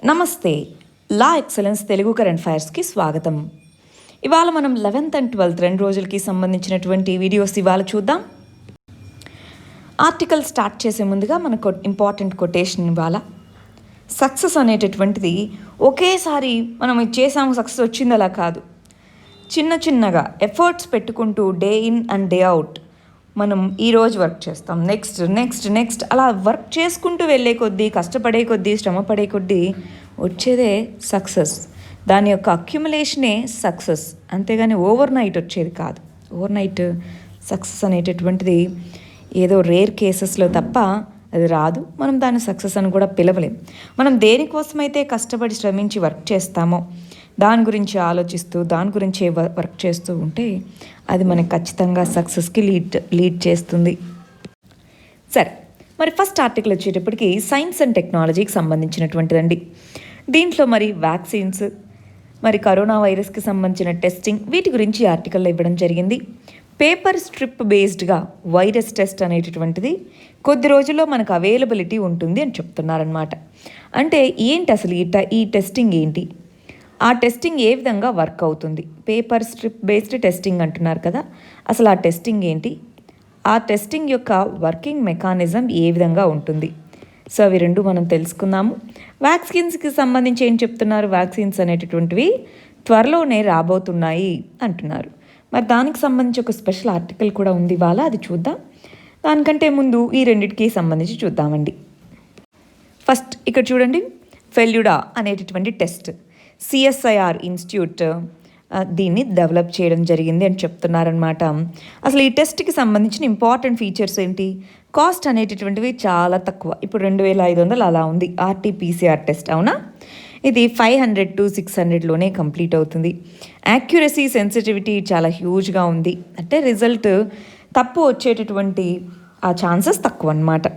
నమస్తే. లా excellence Telugu current ఫైర్స్కి స్వాగతం. ఇవాళ మనం 11th and 12th 2 రోజులకి సంబంధించినటువంటి వీడియోస్ ఇవాళ చూద్దాం. ఆర్టికల్ స్టార్ట్ చేసే ముందుగా మనకు ఇంపార్టెంట్ కొటేషన్ ఇవాళ. సక్సెస్ అనేటటువంటిది ఒకేసారి మనం ఇది చేసాము సక్సెస్ వచ్చింది అలా కాదు. చిన్న చిన్నగా ఎఫర్ట్స్ పెట్టుకుంటూ day in and day out మనం ఈరోజు వర్క్ చేస్తాం, నెక్స్ట్ అలా వర్క్ చేసుకుంటూ వెళ్ళే కొద్దీ, కష్టపడే కొద్దీ, శ్రమ పడే కొద్దీ వచ్చేదే సక్సెస్. దాని యొక్క అక్యుములేషనే సక్సెస్, అంతేగాని ఓవర్ నైట్ వచ్చేది కాదు. ఓవర్ నైట్ సక్సెస్ అనేటటువంటిది ఏదో రేర్ కేసెస్లో తప్ప అది రాదు. మనం దాన్ని సక్సెస్ అని కూడా పిలవలేం. మనం దేనికోసమైతే కష్టపడి శ్రమించి వర్క్ చేస్తామో దాని గురించి ఆలోచిస్తూ దాని గురించి వర్క్ చేస్తూ ఉంటే అది మనకి ఖచ్చితంగా సక్సెస్కి లీడ్ చేస్తుంది. సరే, మరి ఫస్ట్ ఆర్టికల్ వచ్చేటప్పటికి సైన్స్ అండ్ టెక్నాలజీకి సంబంధించినటువంటిదండి. దీంట్లో మరి వ్యాక్సిన్స్, మరి కరోనా వైరస్కి సంబంధించిన టెస్టింగ్, వీటి గురించి ఆర్టికల్లో ఇవ్వడం జరిగింది. పేపర్ స్ట్రిప్ బేస్డ్గా వైరస్ టెస్ట్ అనేటటువంటిది కొద్ది రోజుల్లో మనకు అవైలబిలిటీ ఉంటుంది అని చెప్తున్నారనమాట. అంటే ఏంటి అసలు ఈ టెస్టింగ్ ఏంటి, ఆ టెస్టింగ్ ఏ విధంగా వర్క్ అవుతుంది? పేపర్ స్ట్రిప్ బేస్డ్ టెస్టింగ్ అంటున్నారు కదా, అసలు ఆ టెస్టింగ్ ఏంటి, ఆ టెస్టింగ్ యొక్క వర్కింగ్ మెకానిజం ఏ విధంగా ఉంటుంది? సో అవి రెండు మనం తెలుసుకుందాము. వ్యాక్సిన్స్కి సంబంధించి ఏం చెప్తున్నారు? వ్యాక్సిన్స్ అనేటటువంటివి త్వరలోనే రాబోతున్నాయి అంటున్నారు. మరి దానికి సంబంధించి ఒక స్పెషల్ ఆర్టికల్ కూడా ఉంది ఇవాళ, అది చూద్దాం. దానికంటే ముందు ఈ రెండింటికి సంబంధించి చూద్దామండి. ఫస్ట్ ఇక్కడ చూడండి, ఫెల్యుడా అనేటటువంటి టెస్ట్ సిఎస్ఐఆర్ ఇన్స్టిట్యూట్ దీన్ని డెవలప్ చేయడం జరిగింది అని చెప్తున్నారనమాట. అసలు ఈ టెస్ట్కి సంబంధించిన ఇంపార్టెంట్ ఫీచర్స్ ఏంటి? కాస్ట్ అనేటటువంటివి చాలా తక్కువ. ఇప్పుడు 2500 అలా ఉంది ఆర్టీపీసీఆర్ టెస్ట్, అవునా? ఇది 500 to 600లోనే కంప్లీట్ అవుతుంది. యాక్యురసీ, సెన్సిటివిటీ చాలా హ్యూజ్గా ఉంది. అంటే రిజల్ట్ తప్పు వచ్చేటటువంటి ఆ ఛాన్సెస్ తక్కువ అన్నమాట.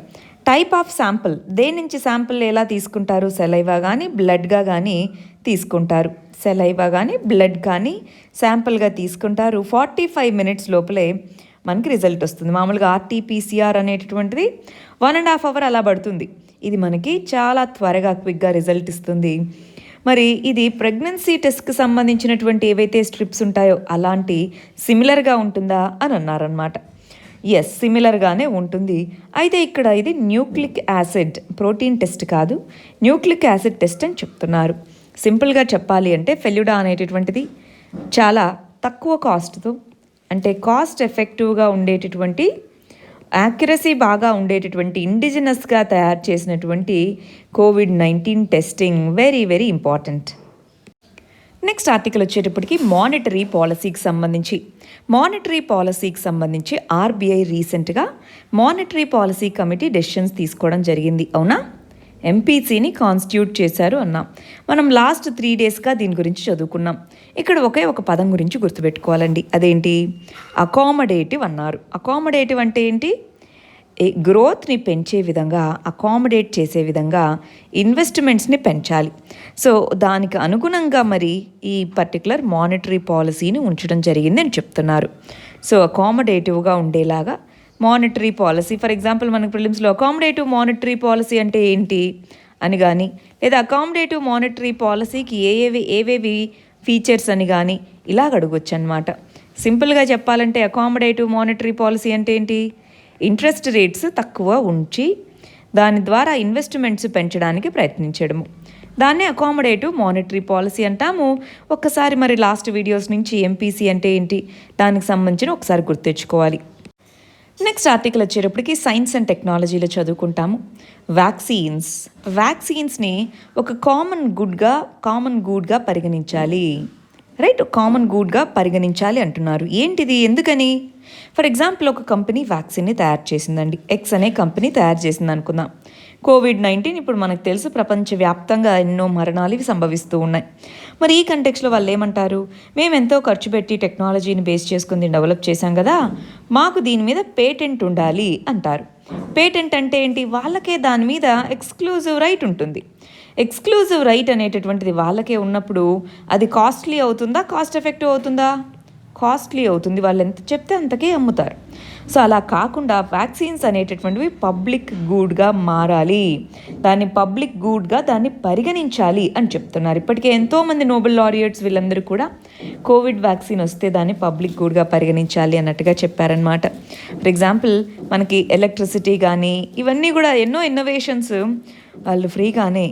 టైప్ ఆఫ్ శాంపుల్, దేని నుంచి శాంపుల్ ఎలా తీసుకుంటారు? సెలైవా కానీ బ్లడ్గా కానీ తీసుకుంటారు. సెలైవా కానీ బ్లడ్ కానీ శాంపుల్గా తీసుకుంటారు. 45 minutes లోపలే మనకి రిజల్ట్ వస్తుంది. మామూలుగా ఆర్టీపీసీఆర్ అనేటటువంటిది 1.5 hours అలా పడుతుంది. ఇది మనకి చాలా త్వరగా క్విక్గా రిజల్ట్ ఇస్తుంది. మరి ఇది ప్రెగ్నెన్సీ టెస్ట్కి సంబంధించినటువంటి ఏవైతే స్ట్రిప్స్ ఉంటాయో అలాంటి సిమిలర్గా ఉంటుందా అని అన్నారనమాట. ఎస్, సిమిలర్గానే ఉంటుంది. అయితే ఇక్కడ ఇది న్యూక్లిక్ యాసిడ్ ప్రోటీన్ టెస్ట్ కాదు, న్యూక్లిక్ యాసిడ్ టెస్ట్ అని చెప్తున్నారు. సింపుల్గా చెప్పాలి అంటే ఫెల్యుడా అనేటటువంటిది చాలా తక్కువ కాస్ట్తో, అంటే కాస్ట్ ఎఫెక్టివ్గా ఉండేటటువంటి, యాక్యురసీ బాగా ఉండేటటువంటి, ఇండిజినస్గా తయారు చేసినటువంటి COVID-19 testing very very important. Next article వచ్చేటప్పటికి మానిటరీ పాలసీకి సంబంధించి ఆర్బీఐ రీసెంట్గా మానిటరీ పాలసీ కమిటీ డెసిషన్స్ తీసుకోవడం జరిగింది, అవునా? ఎంపీసీని కాన్స్టిట్యూట్ చేశారు అన్నాం. మనం లాస్ట్ 3 daysగా దీని గురించి చదువుకున్నాం. ఇక్కడ ఒక పదం గురించి గుర్తుపెట్టుకోవాలండి, అదేంటి? అకామడేటివ్ అన్నారు. అకామడేటివ్ అంటే ఏంటి? గ్రోత్ని పెంచే విధంగా, అకామడేట్ చేసే విధంగా ఇన్వెస్ట్మెంట్స్ని పెంచాలి. సో దానికి అనుగుణంగా మరి ఈ పర్టికులర్ మానిటరీ పాలసీని ఉంచడం జరిగింది అని చెప్తున్నారు. సో అకామడేటివ్గా ఉండేలాగా మానిటరీ పాలసీ, ఫర్ ఎగ్జాంపుల్ మనకు ప్రిలిమ్స్లో అకామడేటివ్ మానిటరీ పాలసీ అంటే ఏంటి అని కానీ, లేదా అకామడేటివ్ మానిటరీ పాలసీకి ఏవేవి ఫీచర్స్ అని కానీ ఇలాగ అడగొచ్చు అనమాట. సింపుల్గా చెప్పాలంటే అకామడేటివ్ మానిటరీ పాలసీ అంటే ఏంటి? ఇంట్రెస్ట్ రేట్స్ తక్కువ ఉంచి దాని ద్వారా ఇన్వెస్ట్మెంట్స్ పెంచడానికి ప్రయత్నించడము, దాన్నే అకామడేటివ్ మానిటరీ పాలసీ అంటాము. ఒక్కసారి మరి లాస్ట్ వీడియోస్ నుంచి ఎంపీసీ అంటే ఏంటి దానికి సంబంధించిన ఒకసారి గుర్తెచ్చుకోవాలి. నెక్స్ట్ ఆర్టికల్ వచ్చేటప్పటికి సైన్స్ అండ్ టెక్నాలజీలో చదువుకుంటాము. వ్యాక్సిన్స్ని ఒక కామన్ గుడ్గా పరిగణించాలి, రైట్? కామన్ గుడ్గా పరిగణించాలి అంటున్నారు. ఏంటిది, ఎందుకని? ఫర్ ఎగ్జాంపుల్ ఒక కంపెనీ వ్యాక్సిన్ని తయారు చేసిందండి, ఎక్స్ అనే కంపెనీ తయారు చేసింది అనుకుందాం. COVID-19 ఇప్పుడు మనకు తెలుసు ప్రపంచవ్యాప్తంగా ఎన్నో మరణాలు ఇవి సంభవిస్తూ ఉన్నాయి. మరి ఈ కంటెక్స్లో వాళ్ళు ఏమంటారు? మేము ఎంతో ఖర్చు పెట్టి టెక్నాలజీని బేస్ చేసుకుని డెవలప్ చేశాం కదా, మాకు దీని మీద పేటెంట్ ఉండాలి అంటారు. పేటెంట్ అంటే ఏంటి? వాళ్ళకే దాని మీద ఎక్స్క్లూజివ్ రైట్ ఉంటుంది. ఎక్స్క్లూజివ్ రైట్ అనేటటువంటిది వాళ్ళకే ఉన్నప్పుడు అది కాస్ట్లీ అవుతుందా, కాస్ట్ ఎఫెక్టివ్ అవుతుందా? కాస్ట్లీ అవుతుంది, వాళ్ళు ఎంత చెప్తే అంతకే అమ్ముతారు. సో అలా కాకుండా వ్యాక్సిన్స్ అనేటటువంటివి పబ్లిక్ గూడ్గా మారాలి, దాన్ని పబ్లిక్ గూడ్గా దాన్ని పరిగణించాలి అని చెప్తున్నారు. ఇప్పటికే ఎంతోమంది నోబెల్ లారియట్స్ వీళ్ళందరూ కూడా కోవిడ్ వ్యాక్సిన్ వస్తే దాన్ని పబ్లిక్ గూడ్గా పరిగణించాలి అన్నట్టుగా చెప్పారనమాట. ఫర్ ఎగ్జాంపుల్ మనకి ఎలక్ట్రిసిటీ కానీ ఇవన్నీ కూడా ఎన్నో ఇన్నోవేషన్స్ వాళ్ళు ఫ్రీగానే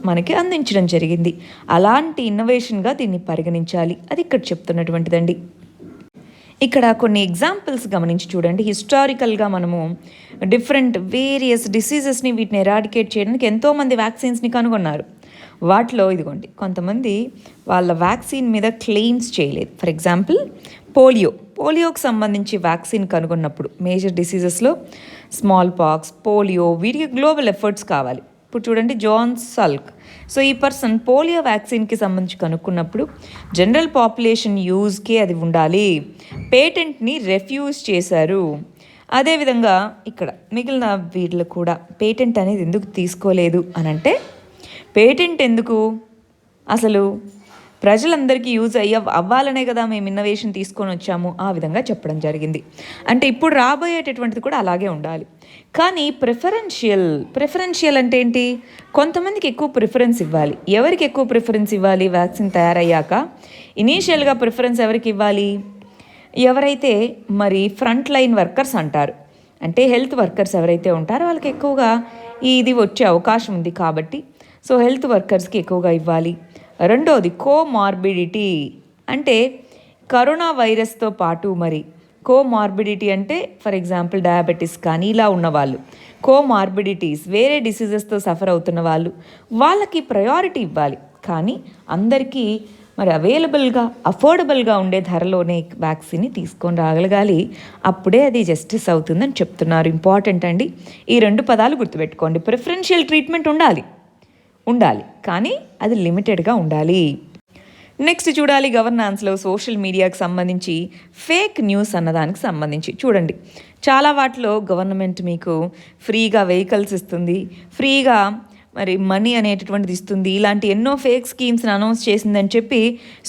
మనకి అందించడం జరిగింది. అలాంటి ఇన్నోవేషన్గా దీన్ని పరిగణించాలి, అది ఇక్కడ చెప్తున్నటువంటిదండి. ఇక్కడ కొన్ని ఎగ్జాంపుల్స్ గమనించి చూడండి. హిస్టారికల్గా మనము డిఫరెంట్ వేరియస్ డిసీజెస్ని వీటిని ఎరాడికేట్ చేయడానికి ఎంతోమంది వ్యాక్సిన్స్ని కనుగొన్నారు. వాటిలో ఇదిగోండి కొంతమంది వాళ్ళ వ్యాక్సిన్ మీద క్లెయిమ్స్ చేయలేదు. ఫర్ ఎగ్జాంపుల్ పోలియోకి సంబంధించి వ్యాక్సిన్ కనుగొన్నప్పుడు మేజర్ డిసీజెస్లో స్మాల్ పాక్స్, పోలియో, వీటికి గ్లోబల్ ఎఫర్ట్స్ కావాలి. ఇప్పుడు చూడండి జాన్ సల్క్. సో ఈ పర్సన్ పోలియో వ్యాక్సిన్కి సంబంధించి కనుక్కున్నప్పుడు జనరల్ పాపులేషన్ యూజ్కే అది ఉండాలి, పేటెంట్ని రెఫ్యూజ్ చేశారు. అదేవిధంగా ఇక్కడ మిగిలిన వీళ్ళు కూడా పేటెంట్ అనేది ఎందుకు తీసుకోలేదు అని అంటే, పేటెంట్ ఎందుకు, అసలు ప్రజలందరికీ యూజ్ అవ్వాలనే కదా మేము ఇన్నోవేషన్ తీసుకొని వచ్చాము, ఆ విధంగా చెప్పడం జరిగింది. అంటే ఇప్పుడు రాబోయేటటువంటిది కూడా అలాగే ఉండాలి. కానీ ప్రిఫరెన్షియల్ అంటే ఏంటి, కొంతమందికి ఎక్కువ ప్రిఫరెన్స్ ఇవ్వాలి. ఎవరికి ఎక్కువ ప్రిఫరెన్స్ ఇవ్వాలి, వ్యాక్సిన్ తయారయ్యాక ఇనీషియల్గా ప్రిఫరెన్స్ ఎవరికి ఇవ్వాలి, ఎవరైతే మరి ఫ్రంట్ లైన్ వర్కర్స్ అంటారు, అంటే హెల్త్ వర్కర్స్ ఎవరైతే ఉంటారో వాళ్ళకి ఎక్కువగా ఇది వచ్చే అవకాశం ఉంది కాబట్టి సో హెల్త్ వర్కర్స్కి ఎక్కువగా ఇవ్వాలి. రెండోది కోమార్బిడిటీ, అంటే కరోనా వైరస్తో పాటు మరి కోమార్బిడిటీ అంటే ఫర్ ఎగ్జాంపుల్ డయాబెటీస్ కానీ ఇలా ఉన్నవాళ్ళు, కోమార్బిడిటీస్ వేరే డిసీజెస్తో సఫర్ అవుతున్న వాళ్ళకి ప్రయారిటీ ఇవ్వాలి. కానీ అందరికీ మరి అవైలబుల్గా అఫోర్డబుల్గా ఉండే ధరలోనే వ్యాక్సిన్ని తీసుకొని రాగలగాలి, అప్పుడే అది జస్టిస్ అవుతుందని చెప్తున్నారు. ఇంపార్టెంట్ అండి, ఈ 2 పదాలు గుర్తుపెట్టుకోండి. ప్రిఫరెన్షియల్ ట్రీట్మెంట్ ఉండాలి కానీ అది లిమిటెడ్గా ఉండాలి. నెక్స్ట్ చూడాలి గవర్నాన్స్లో సోషల్ మీడియాకి సంబంధించి ఫేక్ న్యూస్ అన్నదానికి సంబంధించి చూడండి. చాలా వాటిలో గవర్నమెంట్ మీకు ఫ్రీగా వెహికల్స్ ఇస్తుంది, ఫ్రీగా మరి మనీ అనేటటువంటిది ఇస్తుంది, ఇలాంటి ఎన్నో ఫేక్ స్కీమ్స్ని అనౌన్స్ చేసిందని చెప్పి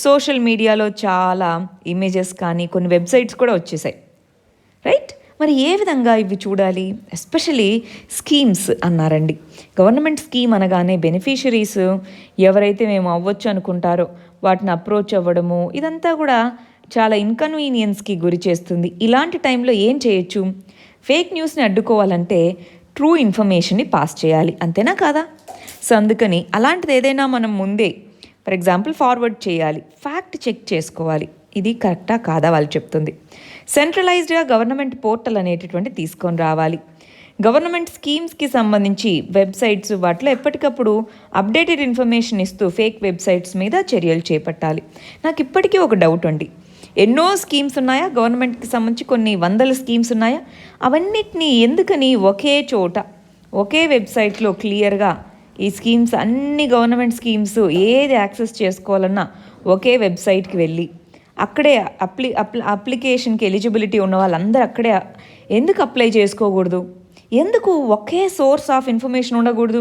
సోషల్ మీడియాలో చాలా ఇమేజెస్ కానీ కొన్ని వెబ్సైట్స్ కూడా వచ్చేసాయి, రైట్? మరి ఏ విధంగా ఇవి చూడాలి? ఎస్పెషలీ స్కీమ్స్ అన్నారండి. గవర్నమెంట్ స్కీమ్ అనగానే బెనిఫిషరీస్ ఎవరైతే మేము అవ్వచ్చు అనుకుంటారో వాటిని అప్రోచ్ అవ్వడము, ఇదంతా కూడా చాలా ఇన్కన్వీనియన్స్కి గురి చేస్తుంది. ఇలాంటి టైంలో ఏం చేయొచ్చు? ఫేక్ న్యూస్ని అడ్డుకోవాలంటే ట్రూ ఇన్ఫర్మేషన్ని పాస్ చేయాలి, అంతేనా కాదా? సో అందుకని అలాంటిది ఏదైనా మనం ముందే ఫర్ ఎగ్జాంపుల్ ఫార్వర్డ్ చేయాలి, ఫ్యాక్ట్ చెక్ చేసుకోవాలి, ఇది కరెక్టా కాదా వాళ్ళు చెప్తుంది. సెంట్రలైజ్డ్గా గవర్నమెంట్ పోర్టల్ అనేటటువంటి తీసుకొని రావాలి. గవర్నమెంట్ స్కీమ్స్కి సంబంధించి వెబ్సైట్స్ వాటిలో ఎప్పటికప్పుడు అప్డేటెడ్ ఇన్ఫర్మేషన్ ఇస్తూ ఫేక్ వెబ్సైట్స్ మీద చర్యలు చేపట్టాలి. నాకు ఇప్పటికీ ఒక డౌట్ అండి, ఎన్నో స్కీమ్స్ ఉన్నాయా గవర్నమెంట్కి సంబంధించి, కొన్ని వందల స్కీమ్స్ ఉన్నాయా, అవన్నిటినీ ఎందుకని ఒకే చోట ఒకే వెబ్సైట్లో క్లియర్గా ఈ స్కీమ్స్ అన్ని గవర్నమెంట్ స్కీమ్స్ ఏది యాక్సెస్ చేసుకోవాలన్నా ఒకే వెబ్సైట్కి వెళ్ళి అక్కడే అప్లికేషన్కి ఎలిజిబిలిటీ ఉన్న వాళ్ళందరూ అక్కడే ఎందుకు అప్లై చేసుకోకూడదు? ఎందుకు ఒకే సోర్స్ ఆఫ్ ఇన్ఫర్మేషన్ ఉండకూడదు?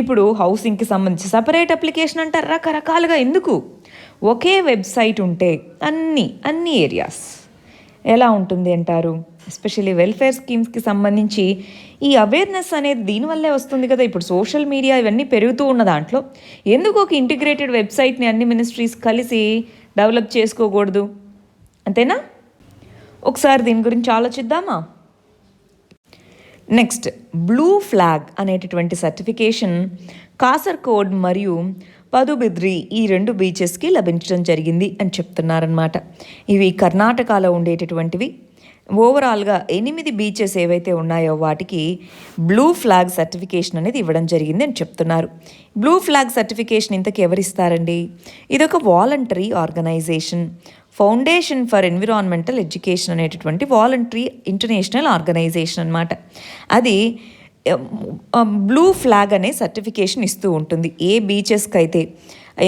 ఇప్పుడు హౌసింగ్కి సంబంధించి సపరేట్ అప్లికేషన్ అంటారు, రకరకాలుగా ఎందుకు ఒకే వెబ్సైట్ ఉంటే అన్ని ఏరియాస్ ఎలా ఉంటుంది అంటారు? ఎస్పెషల్లీ వెల్ఫేర్ స్కీమ్స్కి సంబంధించి ఈ అవేర్నెస్ అనేది దీనివల్లే వస్తుంది కదా. ఇప్పుడు సోషల్ మీడియా ఇవన్నీ పెరుగుతూ ఉన్న దాంట్లో ఎందుకు ఒక ఇంటిగ్రేటెడ్ వెబ్సైట్ని అన్ని మినిస్ట్రీస్ కలిసి డెవలప్ చేసుకోకూడదు? అంతేనా? ఒకసారి దీని గురించి ఆలోచిద్దామా? నెక్స్ట్ బ్లూ ఫ్లాగ్ అనేటటువంటి సర్టిఫికేషన్ కాసర్గోడ్ మరియు పదుబిద్రి ఈ 2 బీచెస్కి లభించడం జరిగింది అని చెప్తున్నారనమాట. ఇవి కర్ణాటకలో ఉండేటటువంటివి. ఓవరాల్గా 8 బీచెస్ ఏవైతే ఉన్నాయో వాటికి బ్లూ ఫ్లాగ్ సర్టిఫికేషన్ అనేది ఇవ్వడం జరిగింది అని చెప్తున్నారు. బ్లూ ఫ్లాగ్ సర్టిఫికేషన్ ఇంతకు ఎవరిస్తారండి? ఇదొక voluntary organization, foundation for environmental education అనేటటువంటి వాలంటరీ ఇంటర్నేషనల్ ఆర్గనైజేషన్ అనమాట. అది బ్లూ ఫ్లాగ్ అనే సర్టిఫికేషన్ ఇస్తూ ఉంటుంది. ఏ బీచెస్కి అయితే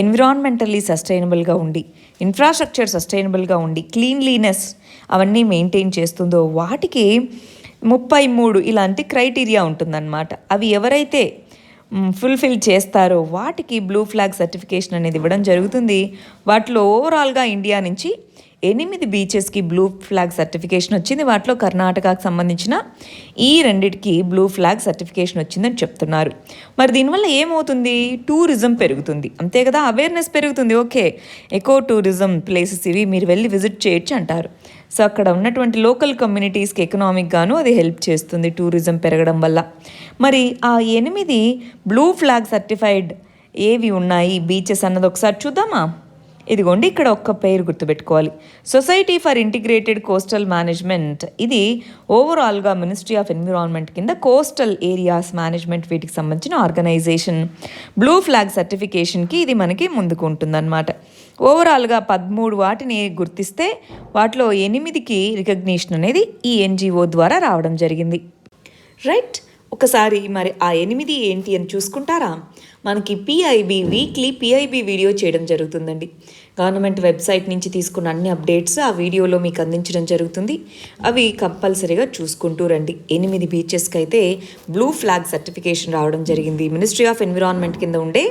ఎన్విరాన్మెంటల్లీ సస్టైనబుల్గా ఉండి, ఇన్ఫ్రాస్ట్రక్చర్ సస్టైనబుల్గా ఉండి, క్లీన్లీనెస్ అవన్నీ మెయింటైన్ చేస్తుందో వాటికి 33 ఇలాంటి క్రైటీరియా ఉంటుందన్నమాట. అవి ఎవరైతే ఫుల్ఫిల్ చేస్తారో వాటికి బ్లూ ఫ్లాగ్ సర్టిఫికేషన్ అనేది ఇవ్వడం జరుగుతుంది. వాటిలో ఓవరాల్గా ఇండియా నుంచి 8 బీచెస్కి బ్లూ ఫ్లాగ్ సర్టిఫికేషన్ వచ్చింది. వాటిలో కర్ణాటకకు సంబంధించిన ఈ రెండిటికి బ్లూ ఫ్లాగ్ సర్టిఫికేషన్ వచ్చిందని చెప్తున్నారు. మరి దీనివల్ల ఏమవుతుంది? టూరిజం పెరుగుతుంది, అంతే కదా, అవేర్నెస్ పెరుగుతుంది. ఓకే, ఎకో టూరిజం ప్లేసెస్ ఇవి, మీరు వెళ్ళి విజిట్ చేయొచ్చు అంటారు. సో అక్కడ ఉన్నటువంటి లోకల్ కమ్యూనిటీస్కి ఎకనామిక్ గాను అది హెల్ప్ చేస్తుంది టూరిజం పెరగడం వల్ల. మరి ఆ 8 బ్లూ ఫ్లాగ్ సర్టిఫైడ్ ఏవి ఉన్నాయి బీచెస్ అన్నది ఒకసారి చూద్దామా? ఇదిగోండి, ఇక్కడ ఒక్క పేరు గుర్తుపెట్టుకోవాలి, society for integrated coastal management. ఇది ఓవరాల్గా మినిస్ట్రీ ఆఫ్ ఎన్విరాన్మెంట్ కింద కోస్టల్ ఏరియాస్ మేనేజ్మెంట్ వీటికి సంబంధించిన ఆర్గనైజేషన్. బ్లూ ఫ్లాగ్ సర్టిఫికేషన్కి ఇది మనకి ముందుకు ఉంటుందన్నమాట. ఓవరాల్గా 13 వాటిని గుర్తిస్తే వాటిలో 8కి రికగ్నిషన్ అనేది ఈ ఎన్జిఓ ద్వారా రావడం జరిగింది. రైట్, ఒకసారి మరి ఆ 8 ఏంటి అని చూసుకుంటారా? మనకి పిఐబి వీక్లీ పిఐబి వీడియో చేయడం జరుగుతుందండి. గవర్నమెంట్ వెబ్సైట్ నుంచి తీసుకున్న అన్ని అప్డేట్స్ ఆ వీడియోలో మీకు అందించడం జరుగుతుంది. అవి కంపల్సరీగా చూసుకుంటూ రండి. 8 బీచెస్కి అయితే బ్లూ ఫ్లాగ్ సర్టిఫికేషన్ రావడం జరిగింది. మినిస్ట్రీ ఆఫ్ ఎన్విరాన్మెంట్ కింద ఉండే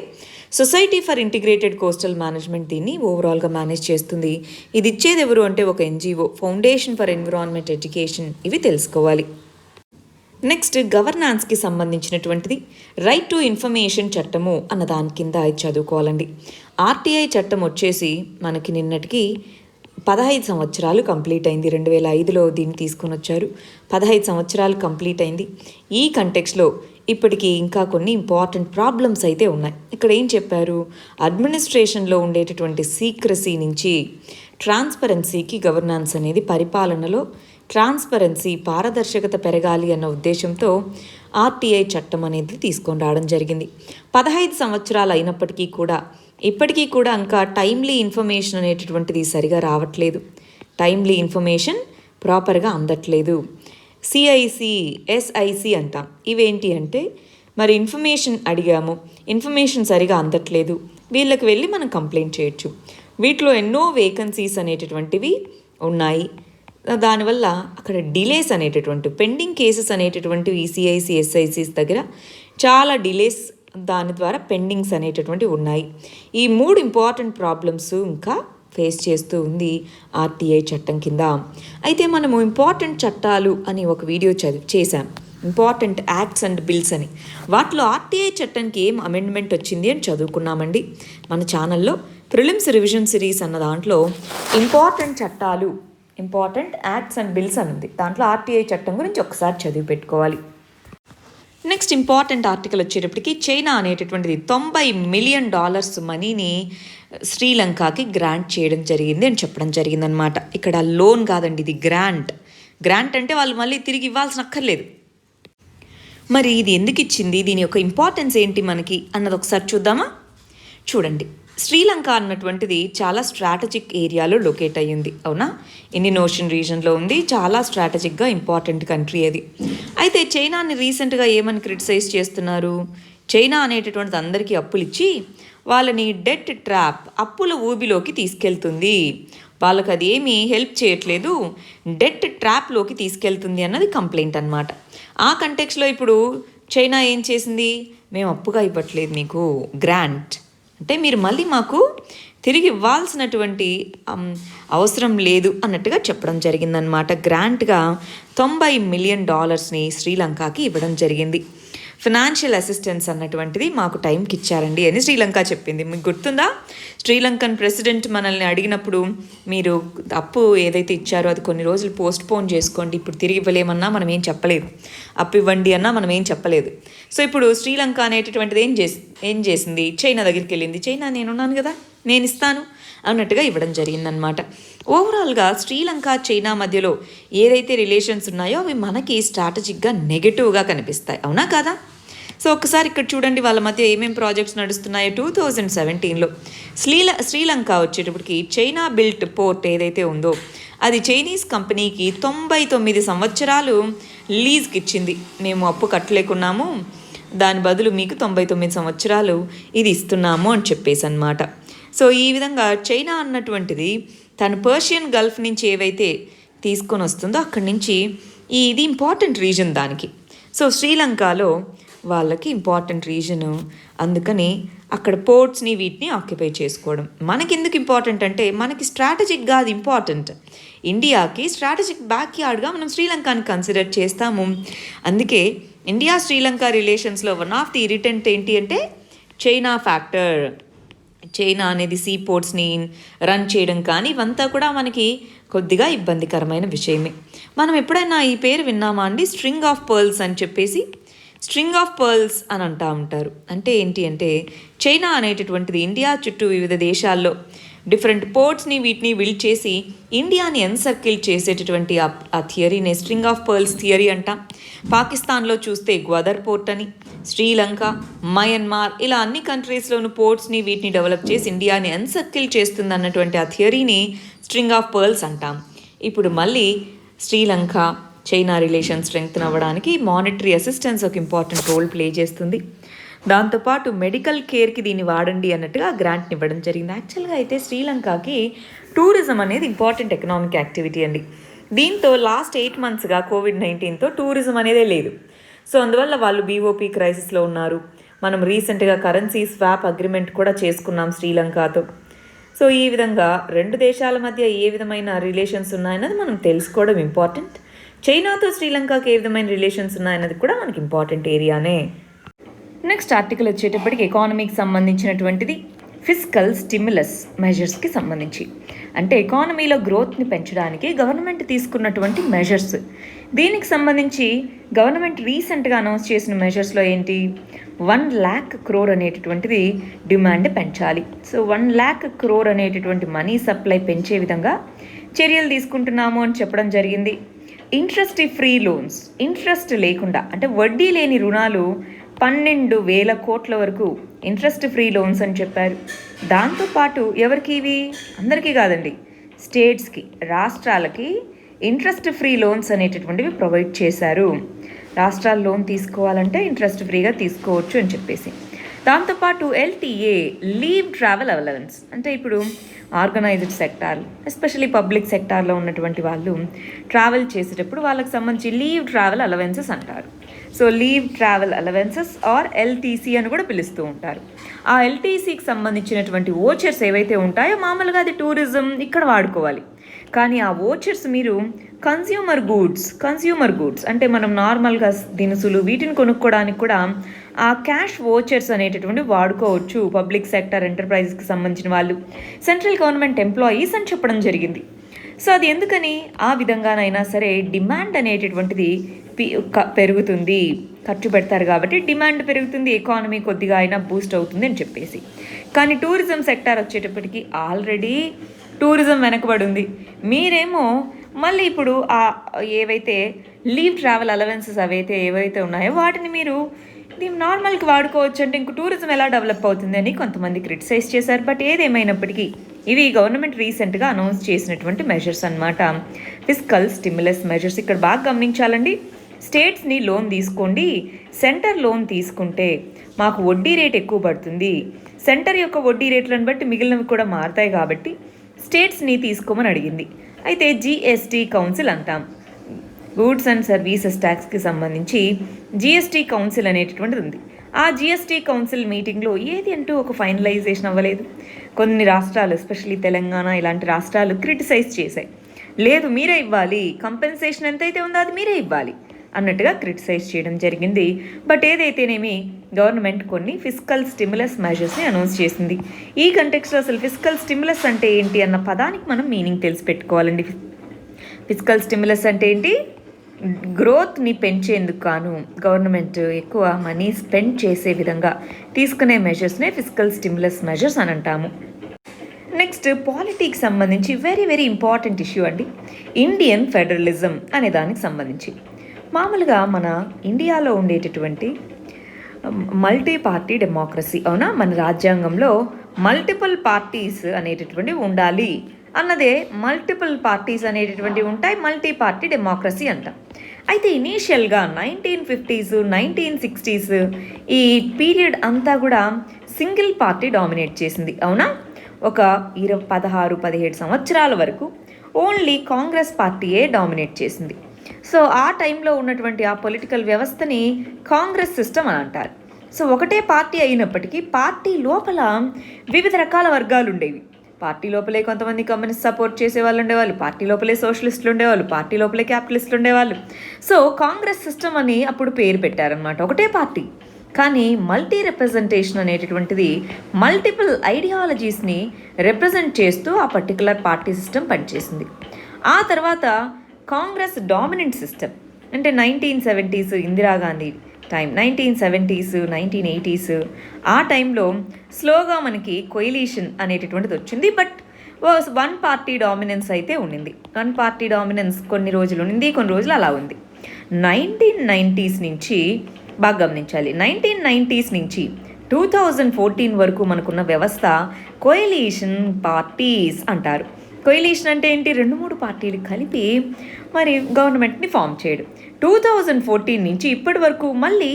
society for integrated coastal management దీన్ని ఓవరాల్గా మేనేజ్ చేస్తుంది. ఇది ఇచ్చేది ఎవరు అంటే ఒక NGO, foundation for environment education. ఇవి తెలుసుకోవాలి. నెక్స్ట్, గవర్నాన్స్కి సంబంధించినటువంటిది రైట్ టు ఇన్ఫర్మేషన్ చట్టము అన్న దాని కింద చదువుకోవాలండి. ఆర్టీఐ చట్టం వచ్చేసి మనకి నిన్నటికి 15 సంవత్సరాలు కంప్లీట్ అయింది. 2005లో దీన్ని తీసుకొని వచ్చారు. 15 సంవత్సరాలు కంప్లీట్ అయింది. ఈ కంటెక్స్లో ఇప్పటికీ ఇంకా కొన్ని ఇంపార్టెంట్ ప్రాబ్లమ్స్ అయితే ఉన్నాయి. ఇక్కడ ఏం చెప్పారు? అడ్మినిస్ట్రేషన్లో ఉండేటటువంటి సీక్రసీ నుంచి ట్రాన్స్పరెన్సీకి గవర్నాన్స్ అనేది పరిపాలనలో ట్రాన్స్పరెన్సీ, పారదర్శకత పెరగాలి అన్న ఉద్దేశంతో ఆర్టీఐ చట్టం అనేది తీసుకొని రావడం జరిగింది. 15 సంవత్సరాలు అయినప్పటికీ కూడా ఇప్పటికీ కూడా ఇంకా టైమ్లీ ఇన్ఫర్మేషన్ అనేటటువంటిది సరిగా రావట్లేదు. టైమ్లీ ఇన్ఫర్మేషన్ ప్రాపర్గా అందట్లేదు. సిఐసి, ఎస్ఐసి అంటాం. ఇవేంటి అంటే మరి ఇన్ఫర్మేషన్ అడిగాము, ఇన్ఫర్మేషన్ సరిగా అందట్లేదు, వీళ్ళకి వెళ్ళి మనం కంప్లైంట్ చేయొచ్చు. వీటిలో ఎన్నో వేకెన్సీస్ అనేటటువంటివి ఉన్నాయి. దానివల్ల అక్కడ డిలేస్ అనేటటువంటి పెండింగ్ కేసెస్ అనేటటువంటివి ఈసీఐసి, ఎస్ఐసిస్ దగ్గర చాలా డిలేస్, దాని ద్వారా పెండింగ్స్ అనేటటువంటివి ఉన్నాయి. ఈ 3 ఇంపార్టెంట్ ప్రాబ్లమ్స్ ఇంకా ఫేస్ చేస్తూ ఉంది ఆర్టీఐ చట్టం కింద. అయితే మనము ఇంపార్టెంట్ చట్టాలు అని ఒక వీడియో చేశాం, ఇంపార్టెంట్ యాక్ట్స్ అండ్ బిల్స్ అని. వాటిలో ఆర్టీఐ చట్టానికి ఏం అమెండ్మెంట్ వచ్చింది అని చదువుకున్నామండి మన ఛానల్లో. ప్రిలిమ్స్ రివిజన్ సిరీస్ అన్న దాంట్లో ఇంపార్టెంట్ చట్టాలు, ఇంపార్టెంట్ యాక్ట్స్ అండ్ బిల్స్ అని ఉంది. దాంట్లో ఆర్టీఐ చట్టం గురించి ఒకసారి చదివి పెట్టుకోవాలి. నెక్స్ట్ ఇంపార్టెంట్ ఆర్టికల్ వచ్చేటప్పటికి చైనా అనేటటువంటిది $90 మిలియన్ మనీని శ్రీలంకకి గ్రాంట్ చేయడం జరిగింది అని చెప్పడం జరిగిందనమాట. ఇక్కడ లోన్ కాదండి, ఇది గ్రాంట్. గ్రాంట్ అంటే వాళ్ళు మళ్ళీ తిరిగి ఇవ్వాల్సిన అక్కర్లేదు. మరి ఇది ఎందుకు ఇచ్చింది, దీని యొక్క ఇంపార్టెన్స్ ఏంటి మనకి అన్నది ఒకసారి చూద్దామా? చూడండి, శ్రీలంక అన్నటువంటిది చాలా స్ట్రాటజిక్ ఏరియాలో లొకేట్ అయ్యింది, అవునా? ఇండియన్ ఓషన్ రీజన్లో ఉంది, చాలా స్ట్రాటజిక్గా ఇంపార్టెంట్ కంట్రీ అది. అయితే చైనాని రీసెంట్గా ఏమని క్రిటిసైజ్ చేస్తున్నారు? చైనా అనేటటువంటిది అందరికీ అప్పులు ఇచ్చి వాళ్ళని డెట్ ట్రాప్, అప్పుల ఊబిలోకి తీసుకెళ్తుంది, వాళ్ళకి అది ఏమీ హెల్ప్ చేయట్లేదు, డెట్ ట్రాప్లోకి తీసుకెళ్తుంది అన్నది కంప్లైంట్ అనమాట. ఆ కంటెక్స్లో ఇప్పుడు చైనా ఏం చేసింది? మేము అప్పుగా ఇవ్వట్లేదు మీకు, గ్రాంట్ అంటే మీరు మళ్ళీ మాకు తిరిగి ఇవ్వాల్సినటువంటి అవసరం లేదు అన్నట్టుగా చెప్పడం జరిగిందనమాట. గ్రాంట్గా $90 మిలియన్ శ్రీలంకకి ఇవ్వడం జరిగింది. ఫినాన్షియల్ అసిస్టెన్స్ అన్నటువంటిది మాకు టైంకి ఇచ్చారండి అని శ్రీలంక చెప్పింది. మీకు గుర్తుందా? శ్రీలంకన్ ప్రెసిడెంట్ మనల్ని అడిగినప్పుడు మీరు అప్పు ఏదైతే ఇచ్చారో అది కొన్ని రోజులు పోస్ట్పోన్ చేసుకోండి, ఇప్పుడు తిరిగి ఇవ్వలేమన్నా మనం ఏం చెప్పలేదు, అప్పు ఇవ్వండి అన్నా మనం ఏం చెప్పలేదు. సో ఇప్పుడు శ్రీలంక అనేటటువంటిది ఏం చేసింది? చైనా దగ్గరికి వెళ్ళింది. చైనా నేనున్నాను కదా, నేను ఇస్తాను అన్నట్టుగా ఇవ్వడం జరిగిందనమాట. ఓవరాల్గా శ్రీలంక చైనా మధ్యలో ఏదైతే రిలేషన్స్ ఉన్నాయో అవి మనకి స్ట్రాటజిక్గా నెగటివ్గా కనిపిస్తాయి, అవునా కాదా? సో ఒకసారి ఇక్కడ చూడండి వాళ్ళ మధ్య ఏమేమి ప్రాజెక్ట్స్ నడుస్తున్నాయో. 2017లో శ్రీలంక వచ్చేటప్పటికి చైనా బిల్ట్ పోర్ట్ ఏదైతే ఉందో అది చైనీస్ కంపెనీకి 99 సంవత్సరాలు లీజ్కి ఇచ్చింది. మేము అప్పు కట్టలేకున్నాము, దాని బదులు మీకు 99 సంవత్సరాలు ఇది ఇస్తున్నాము అని చెప్పేసి అనమాట. సో ఈ విధంగా చైనా అన్నటువంటిది తను పర్షియన్ గల్ఫ్ నుంచి ఏవైతే తీసుకొని వస్తుందో అక్కడి నుంచి ఇది ఇంపార్టెంట్ రీజన్ దానికి. సో శ్రీలంకలో వాళ్ళకి ఇంపార్టెంట్ రీజను, అందుకని అక్కడ పోర్ట్స్ని వీటిని ఆక్యుపై చేసుకోవడం. మనకి ఎందుకు ఇంపార్టెంట్ అంటే మనకి స్ట్రాటజిక్గా అది ఇంపార్టెంట్. ఇండియాకి స్ట్రాటజిక్ బ్యాక్ యార్డ్గా మనం శ్రీలంకని కన్సిడర్ చేస్తాము. అందుకే ఇండియా శ్రీలంక రిలేషన్స్లో వన్ ఆఫ్ ది ఇరిటెంట్ ఏంటి అంటే చైనా ఫ్యాక్టర్. చైనా అనేది సీ పోర్ట్స్ని రన్ చేయడం కానీ ఇవంతా కూడా మనకి కొద్దిగా ఇబ్బందికరమైన విషయమే. మనం ఎప్పుడైనా ఈ పేరు విన్నామా అండి, స్ట్రింగ్ ఆఫ్ పర్ల్స్ అని చెప్పేసి? స్ట్రింగ్ ఆఫ్ పర్ల్స్ అని అంటూ ఉంటారు. అంటే ఏంటి అంటే చైనా అనేటటువంటిది ఇండియా చుట్టూ వివిధ దేశాల్లో డిఫరెంట్ పోర్ట్స్ని వీటిని బిల్డ్ చేసి ఇండియాని ఎన్సర్కిల్ చేసేటటువంటి ఆ థియరీనే స్ట్రింగ్ ఆఫ్ పర్ల్స్ థియరీ అంటాం. పాకిస్తాన్లో చూస్తే గ్వాదర్ పోర్ట్ అని, శ్రీలంక, మయన్మార్ ఇలా అన్ని కంట్రీస్లోనూ పోర్ట్స్ని వీటిని డెవలప్ చేసి ఇండియాని ఎన్సర్కిల్ చేస్తుంది అన్నటువంటి ఆ థియరీని స్ట్రింగ్ ఆఫ్ పర్ల్స్ అంటాం. ఇప్పుడు మళ్ళీ శ్రీలంక చైనా రిలేషన్ స్ట్రెంగ్తన్ అవ్వడానికి మానిటరీ అసిస్టెన్స్ ఒక ఇంపార్టెంట్ రోల్ ప్లే చేస్తుంది. దాంతోపాటు మెడికల్ కేర్కి దీన్ని వాడండి అన్నట్టుగా గ్రాంట్ని ఇవ్వడం జరిగింది. యాక్చువల్గా అయితే శ్రీలంకకి టూరిజం అనేది ఇంపార్టెంట్ ఎకనామిక్ యాక్టివిటీ అండి. దీంతో లాస్ట్ 8 monthsగా COVID-19తో టూరిజం అనేదే లేదు. సో అందువల్ల వాళ్ళు బీఓపీ క్రైసిస్లో ఉన్నారు. మనం రీసెంట్గా కరెన్సీ స్వాప్ అగ్రిమెంట్ కూడా చేసుకున్నాం శ్రీలంకతో. సో ఈ విధంగా రెండు దేశాల మధ్య ఏ విధమైన రిలేషన్స్ ఉన్నాయన్నది మనం తెలుసుకోవడం ఇంపార్టెంట్. చైనాతో శ్రీలంకకి ఏ విధమైన రిలేషన్స్ ఉన్నాయన్నది కూడా మనకి ఇంపార్టెంట్ ఏరియానే. నెక్స్ట్ ఆర్టికల్ వచ్చేటప్పటికి ఎకానమీకి సంబంధించినటువంటిది ఫిస్కల్ స్టిమ్యులస్ మెజర్స్కి సంబంధించి. అంటే ఎకానమీలో గ్రోత్ని పెంచడానికి గవర్నమెంట్ తీసుకున్నటువంటి మెజర్స్. దీనికి సంబంధించి గవర్నమెంట్ రీసెంట్గా అనౌన్స్ చేసిన మెజర్స్లో ఏంటి, 1 lakh crore అనేటటువంటిది డిమాండ్ పెంచాలి. సో 1 lakh crore అనేటటువంటి మనీ సప్లై పెంచే విధంగా చర్యలు తీసుకుంటున్నాము అని చెప్పడం జరిగింది. ఇంట్రెస్ట్ ఫ్రీ లోన్స్, ఇంట్రెస్ట్ లేకుండా అంటే వడ్డీ లేని రుణాలు 12,000 కోట్ల వరకు ఇంట్రెస్ట్ ఫ్రీ లోన్స్ అని చెప్పారు. దాంతోపాటు ఎవరికి ఇవి, అందరికీ కాదండి, స్టేట్స్కి, రాష్ట్రాలకి ఇంట్రెస్ట్ ఫ్రీ లోన్స్ అనేటటువంటివి ప్రొవైడ్ చేశారు. రాష్ట్రాలు లోన్ తీసుకోవాలంటే ఇంట్రెస్ట్ ఫ్రీగా తీసుకోవచ్చు అని చెప్పేసి. దాంతోపాటు LTA లీవ్ ట్రావెల్ అలవెన్స్, అంటే ఇప్పుడు ఆర్గనైజ్డ్ సెక్టార్ ఎస్పెషల్లీ పబ్లిక్ సెక్టార్లో ఉన్నటువంటి వాళ్ళు ట్రావెల్ చేసేటప్పుడు వాళ్ళకి సంబంధించి లీవ్ ట్రావెల్ అలవెన్సెస్ అంటారు. So leave travel allowances or LTC అని కూడా పిలుస్తూ ఉంటారు. ఆ LTCకి సంబంధించినటువంటి ఓచర్స్ ఏవైతే ఉంటాయో మామూలుగా అది టూరిజం ఇక్కడ వాడుకోవాలి. కానీ ఆ ఓచర్స్ మీరు కన్స్యూమర్ గూడ్స్ అంటే మనం నార్మల్గా దినుసులు వీటిని కొనుక్కోవడానికి కూడా ఆ క్యాష్ ఓచర్స్ అనేటటువంటి వాడుకోవచ్చు పబ్లిక్ సెక్టర్ ఎంటర్ప్రైజెస్కి సంబంధించిన వాళ్ళు, సెంట్రల్ గవర్నమెంట్ ఎంప్లాయీస్ అని చెప్పడం జరిగింది. సో అది ఎందుకని, ఆ విధంగానైనా సరే డిమాండ్ అనేటటువంటిది పెరుగుతుంది, ఖర్చు పెడతారు కాబట్టి డిమాండ్ పెరుగుతుంది, ఎకానమీ కొద్దిగా అయినా బూస్ట్ అవుతుంది అని చెప్పేసి. కానీ టూరిజం సెక్టార్ వచ్చేటప్పటికి ఆల్రెడీ టూరిజం వెనకబడి ఉంది. మీరేమో మళ్ళీ ఇప్పుడు ఆ ఏవైతే లీవ్ ట్రావెల్ అలవెన్సెస్ ఏవైతే ఉన్నాయో వాటిని మీరు నార్మల్కి వాడుకోవచ్చు అంటే ఇంక టూరిజం ఎలా డెవలప్ అవుతుంది అని కొంతమంది క్రిటిసైజ్ చేశారు. బట్ ఏదేమైనప్పటికీ ఇవి గవర్నమెంట్ రీసెంట్గా అనౌన్స్ చేసినటువంటి మెజర్స్ అన్నమాట, ఫిస్కల్ స్టిమ్యులస్ మెజర్స్. ఇక్కడ బాగా గమనించాలండి, స్టేట్స్ని లోన్ తీసుకోండి, సెంటర్ లోన్ తీసుకుంటే మాకు వడ్డీ రేట్ ఎక్కువ పడుతుంది, సెంటర్ యొక్క వడ్డీ రేట్లను బట్టి మిగిలినవి కూడా మారుతాయి కాబట్టి స్టేట్స్ని తీసుకోమని అడిగింది. అయితే GST కౌన్సిల్ అంటాం, గూడ్స్ అండ్ సర్వీసెస్ ట్యాక్స్కి సంబంధించి GST కౌన్సిల్ అనేటటువంటిది ఉంది. ఆ GST కౌన్సిల్ మీటింగ్లో ఏది అంటూ ఒక ఫైనలైజేషన్ అవ్వలేదు. కొన్ని రాష్ట్రాలు ఎస్పెషల్లీ తెలంగాణ ఇలాంటి రాష్ట్రాలు క్రిటిసైజ్ చేశాయి, లేదు మీరే ఇవ్వాలి, కంపెన్సేషన్ ఎంతైతే ఉందో అది మీరే ఇవ్వాలి అన్నట్టుగా క్రిటిసైజ్ చేయడం జరిగింది. బట్ ఏదైతేనేమి గవర్నమెంట్ కొన్ని ఫిస్కల్ స్టిమ్యులస్ మెజర్స్ని అనౌన్స్ చేసింది. ఈ కంటెక్స్లో అసలు ఫిస్కల్ స్టిమ్యులస్ అంటే ఏంటి అన్న పదానికి మనం మీనింగ్ తెలిసి పెట్టుకోవాలండి. ఫిస్కల్ స్టిమ్యులస్ అంటే ఏంటి, గ్రోత్ని పెంచేందుకు గాను గవర్నమెంట్ ఎక్కువ మనీ స్పెండ్ చేసే విధంగా తీసుకునే మెజర్స్నే ఫిస్కల్ స్టిమ్యులస్ మెజర్స్ అని అంటాము. నెక్స్ట్ పాలిటిక్స్ సంబంధించి వెరీ వెరీ ఇంపార్టెంట్ ఇష్యూ అండి, ఇండియన్ ఫెడరలిజం అనే దానికి సంబంధించి. మామూలుగా మన ఇండియాలో ఉండేటటువంటి మల్టీ పార్టీ డెమోక్రసీ, అవునా, మన రాజ్యాంగంలో మల్టిపుల్ పార్టీస్ అనేటటువంటివి ఉండాలి అన్నదే, మల్టిపుల్ పార్టీస్ అనేటటువంటివి ఉంటాయి, మల్టీ పార్టీ డెమోక్రసీ అంటాం. అయితే ఇనీషియల్గా 1950s 1960s ఈ పీరియడ్ అంతా కూడా సింగిల్ పార్టీ డామినేట్ చేసింది, అవునా. ఒక 16-17 సంవత్సరాల వరకు ఓన్లీ కాంగ్రెస్ పార్టీయే డామినేట్ చేసింది. సో ఆ టైంలో ఉన్నటువంటి ఆ పొలిటికల్ వ్యవస్థని కాంగ్రెస్ సిస్టమ్ అని అంటారు. సో ఒకటే పార్టీ అయినప్పటికీ పార్టీ లోపల వివిధ రకాల వర్గాలు ఉండేవి. పార్టీ లోపలే కొంతమంది కమ్యూనిస్ట్ సపోర్ట్ చేసే వాళ్ళు ఉండేవాళ్ళు, పార్టీ లోపలే సోషలిస్టులు ఉండేవాళ్ళు, పార్టీ లోపలే క్యాపిటలిస్టులు ఉండేవాళ్ళు. సో కాంగ్రెస్ సిస్టమ్ అని అప్పుడు పేరు పెట్టారనమాట. ఒకటే పార్టీ కానీ మల్టీ రిప్రజెంటేషన్ అనేటటువంటిది మల్టిపుల్ ఐడియాలజీస్ని రిప్రజెంట్ చేస్తూ ఆ పర్టికులర్ పార్టీ సిస్టమ్ పనిచేసింది. ఆ తర్వాత కాంగ్రెస్ డామినెంట్ సిస్టమ్ అంటే 1970s Indira Gandhi time, 1970s 1980s ఆ టైంలో స్లోగా మనకి కొయిలీషన్ అనేటటువంటిది వచ్చింది. బట్ వన్ పార్టీ డామినెన్స్ అయితే ఉండింది. వన్ పార్టీ డామినెన్స్ కొన్ని రోజులు ఉండింది, కొన్ని రోజులు అలా ఉంది. 1990s నుంచి బాగా గమనించాలి, 1990s నుంచి 2014 వరకు మనకున్న వ్యవస్థ కొయిలీషన్ పార్టీస్ అంటారు. కొయిలీషన్ అంటే ఏంటి? 2-3 పార్టీలు కలిపి మరి గవర్నమెంట్ని ఫామ్ చేయడం. 2014 నుంచి ఇప్పటి వరకు మళ్ళీ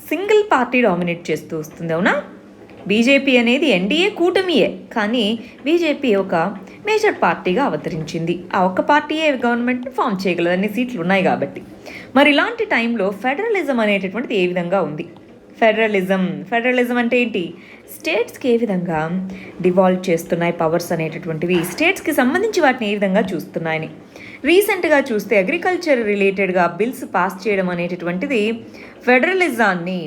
సింగిల్ పార్టీ డామినేట్ చేస్తూ వస్తుంది. అవునా? బీజేపీ అనేది ఎన్డీఏ కూటమియే, కానీ బీజేపీ ఒక మేజర్ పార్టీగా అవతరించింది. ఆ ఒక్క పార్టీయే గవర్నమెంట్ని ఫామ్ చేయగలదు, అన్ని సీట్లు ఉన్నాయి కాబట్టి. మరి ఇలాంటి టైంలో ఫెడరలిజం అనేటటువంటిది ఏ విధంగా ఉంది? ఫెడరలిజం అంటే ఏంటి? స్టేట్స్కి ఏ విధంగా డివాల్వ్ చేస్తున్నాయి పవర్స్ అనేటటువంటివి, స్టేట్స్కి సంబంధించి వాటిని ఏ విధంగా చూస్తున్నాయని. రీసెంట్గా చూస్తే అగ్రికల్చర్ రిలేటెడ్గా బిల్స్ పాస్ చేయడం అనేటటువంటిది ఫెడరలిజాన్ని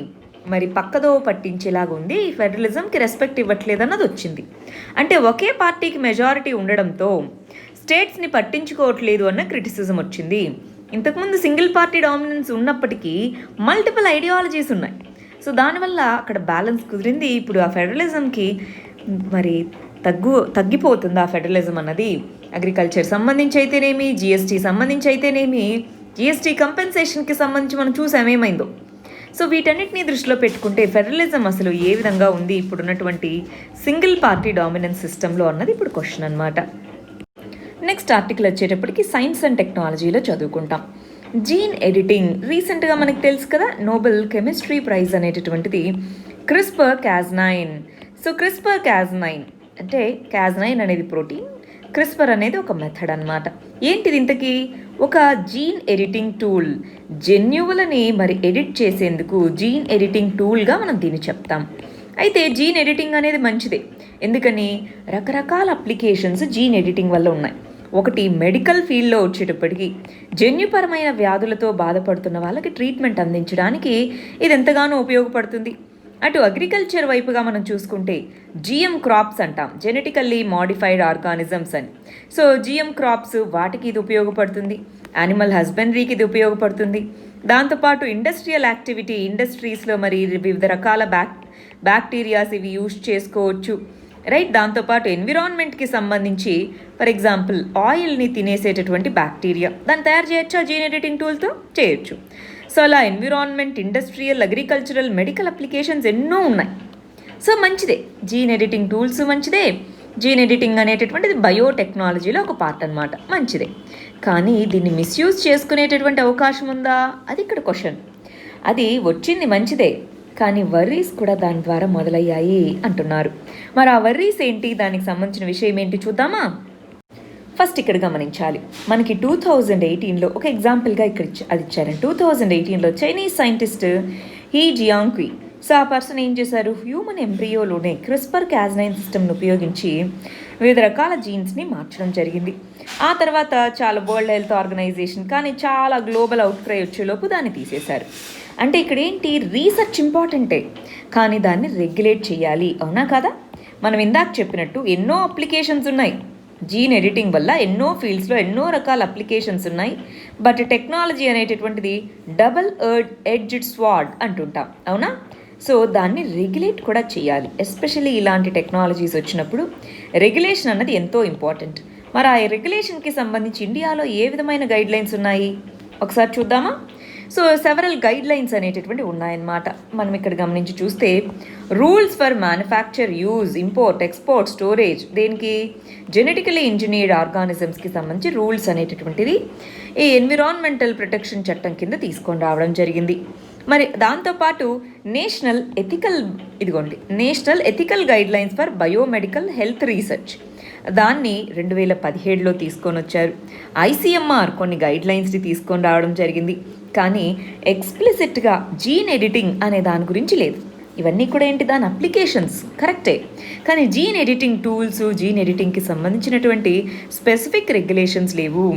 మరి పక్కదో పట్టించేలాగా ఉంది. ఈ ఫెడరలిజంకి రెస్పెక్ట్ ఇవ్వట్లేదన్నది వచ్చింది. అంటే ఒకే పార్టీకి మెజారిటీ ఉండడంతో స్టేట్స్ని పట్టించుకోవట్లేదు అన్న క్రిటిసిజం వచ్చింది. ఇంతకుముందు సింగిల్ పార్టీ డామినెన్స్ ఉన్నప్పటికీ మల్టిపుల్ ఐడియాలజీస్ ఉన్నాయి. సో దానివల్ల అక్కడ బ్యాలెన్స్ కుదిరింది. ఇప్పుడు ఆ ఫెడరలిజంకి మరి తగ్గిపోతుంది ఆ ఫెడరలిజం అన్నది. అగ్రికల్చర్ సంబంధించి అయితేనేమి, జిఎస్టీ సంబంధించి అయితేనేమి, జిఎస్టీ కంపెన్సేషన్కి సంబంధించి మనం చూసాం ఏమైందో. సో వీటన్నిటిని దృష్టిలో పెట్టుకుంటే ఫెడరలిజం అసలు ఏ విధంగా ఉంది ఇప్పుడున్నటువంటి సింగిల్ పార్టీ డామినెన్స్ సిస్టంలో అన్నది ఇప్పుడు క్వశ్చన్ అనమాట. నెక్స్ట్ ఆర్టికల్ వచ్చేటప్పటికి సైన్స్ అండ్ టెక్నాలజీలో చదువుకుంటాం. జీన్ ఎడిటింగ్ రీసెంట్గా మనకు తెలుసు కదా, నోబెల్ కెమిస్ట్రీ ప్రైజ్ అనేటటువంటిది CRISPR-Cas9. సో CRISPR-Cas9 అంటే Cas9 అనేది ప్రోటీన్, క్రిస్పర్ అనేది ఒక మెథడ్ అనమాట. ఏంటిది ఇంతకీ? ఒక జీన్ ఎడిటింగ్ టూల్. జన్యువులని మరి ఎడిట్ చేసేందుకు జీన్ ఎడిటింగ్ టూల్గా మనం దీన్ని చెప్తాం. అయితే జీన్ ఎడిటింగ్ అనేది మంచిదే. ఎందుకని? రకరకాల అప్లికేషన్స్ జీన్ ఎడిటింగ్ వల్ల ఉన్నాయి. ఒకటి మెడికల్ ఫీల్డ్లో వచ్చేటప్పటికి జన్యుపరమైన వ్యాధులతో బాధపడుతున్న వాళ్ళకి ట్రీట్మెంట్ అందించడానికి ఇది ఎంతగానో ఉపయోగపడుతుంది. అటు అగ్రికల్చర్ వైపుగా మనం చూసుకుంటే జిఎం క్రాప్స్ అంటాం, జెనెటికల్లీ మాడిఫైడ్ ఆర్గానిజమ్స్ అని. సో జిఎం క్రాప్స్ వాటికి ఇది ఉపయోగపడుతుంది, యానిమల్ హస్బెండరీకి ఇది ఉపయోగపడుతుంది. దాంతోపాటు ఇండస్ట్రియల్ యాక్టివిటీ, ఇండస్ట్రీస్లో మరి వివిధ రకాల బ్యాక్టీరియాస్ ఇవి యూజ్ చేసుకోవచ్చు, రైట్. దాంతోపాటు ఎన్విరాన్మెంట్కి సంబంధించి ఫర్ ఎగ్జాంపుల్ ఆయిల్ని తినేసేటటువంటి బ్యాక్టీరియా దాన్ని తయారు చేయొచ్చు ఆ జీన్ ఎడిటింగ్ టూల్తో చేయొచ్చు. సో అలా environment, industrial, agricultural, medical applications ఎన్నో ఉన్నాయి. సో మంచిదే, జీన్ ఎడిటింగ్ టూల్స్ మంచిదే. జీన్ ఎడిటింగ్ అనేటటువంటిది బయోటెక్నాలజీలో ఒక పార్ట్ అనమాట, మంచిదే. కానీ దీన్ని మిస్యూజ్ చేసుకునేటటువంటి అవకాశం ఉందా? అది ఇక్కడ క్వశ్చన్. అది వచ్చింది మంచిదే, కానీ వర్రీస్ కూడా దాని ద్వారా మొదలయ్యాయి అంటున్నారు. మరి ఆ వర్రీస్ ఏంటి, దానికి సంబంధించిన విషయం ఏంటి చూద్దామా? ఫస్ట్ ఇక్కడ గమనించాలి, మనకి 2018లో ఒక ఎగ్జాంపుల్గా ఇక్కడ అది ఇచ్చారండి. 2018లో చైనీస్ సైంటిస్ట్ హీ జియాంగ్క్వి, సో ఆ పర్సన్ ఏం చేశారు, హ్యూమన్ ఎంబ్రియోలోనే CRISPR-Cas9 సిస్టమ్ను ఉపయోగించి వివిధ రకాల జీన్స్ని మార్చడం జరిగింది. ఆ తర్వాత చాలా వరల్డ్ హెల్త్ ఆర్గనైజేషన్ కానీ చాలా గ్లోబల్ అవుట్క్రై వచ్చేలోపు దాన్ని తీసేశారు. అంటే ఇక్కడ ఏంటి, రీసెర్చ్ ఇంపార్టెంటే, కానీ దాన్ని రెగ్యులేట్ చేయాలి. అవునా కదా? మనం ఇందాక చెప్పినట్టు ఎన్నో అప్లికేషన్స్ ఉన్నాయి. జీన్ ఎడిటింగ్ వల్ల ఎన్నో ఫీల్డ్స్లో ఎన్నో రకాల అప్లికేషన్స్ ఉన్నాయి. బట్ టెక్నాలజీ అనేటటువంటిది డబల్ ఎడ్జ్డ్ స్వార్డ్ అంటుంటాం, అవునా? సో దాన్ని రెగ్యులేట్ కూడా చేయాలి. ఎస్పెషల్లీ ఇలాంటి టెక్నాలజీస్ వచ్చినప్పుడు రెగ్యులేషన్ అన్నది ఎంతో ఇంపార్టెంట్. మరి ఆ రెగ్యులేషన్కి సంబంధించి ఇండియాలో ఏ విధమైన గైడ్లైన్స్ ఉన్నాయి ఒకసారి చూద్దామా? సో సెవరల్ గైడ్లైన్స్ అనేటటువంటివి ఉన్నాయన్నమాట. మనం ఇక్కడ గమనించి చూస్తే rules for manufacture, use, import, export, storage, దేనికి జెనెటికలీ ఇంజనీర్డ్ ఆర్గానిజమ్స్కి సంబంధించి రూల్స్ అనేటటువంటిది ఈ ఎన్విరాన్మెంటల్ ప్రొటెక్షన్ చట్టం కింద తీసుకొని రావడం జరిగింది. మరి దాంతోపాటు national ethical guidelines for biomedical health research, దాన్ని 2017లో తీసుకొని వచ్చారు. ICMR కొన్ని గైడ్లైన్స్ని తీసుకొని రావడం జరిగింది. కానీ ఎక్స్ప్లిసిట్గా జీన్ ఎడిటింగ్ అనే దాని గురించి లేదు. ఇవన్నీ కూడా ఏంటి, దాని అప్లికేషన్స్ కరెక్టే. కానీ జీన్ ఎడిటింగ్ టూల్స్, జీన్ ఎడిటింగ్కి సంబంధించినటువంటి స్పెసిఫిక్ రెగ్యులేషన్స్ లేవు.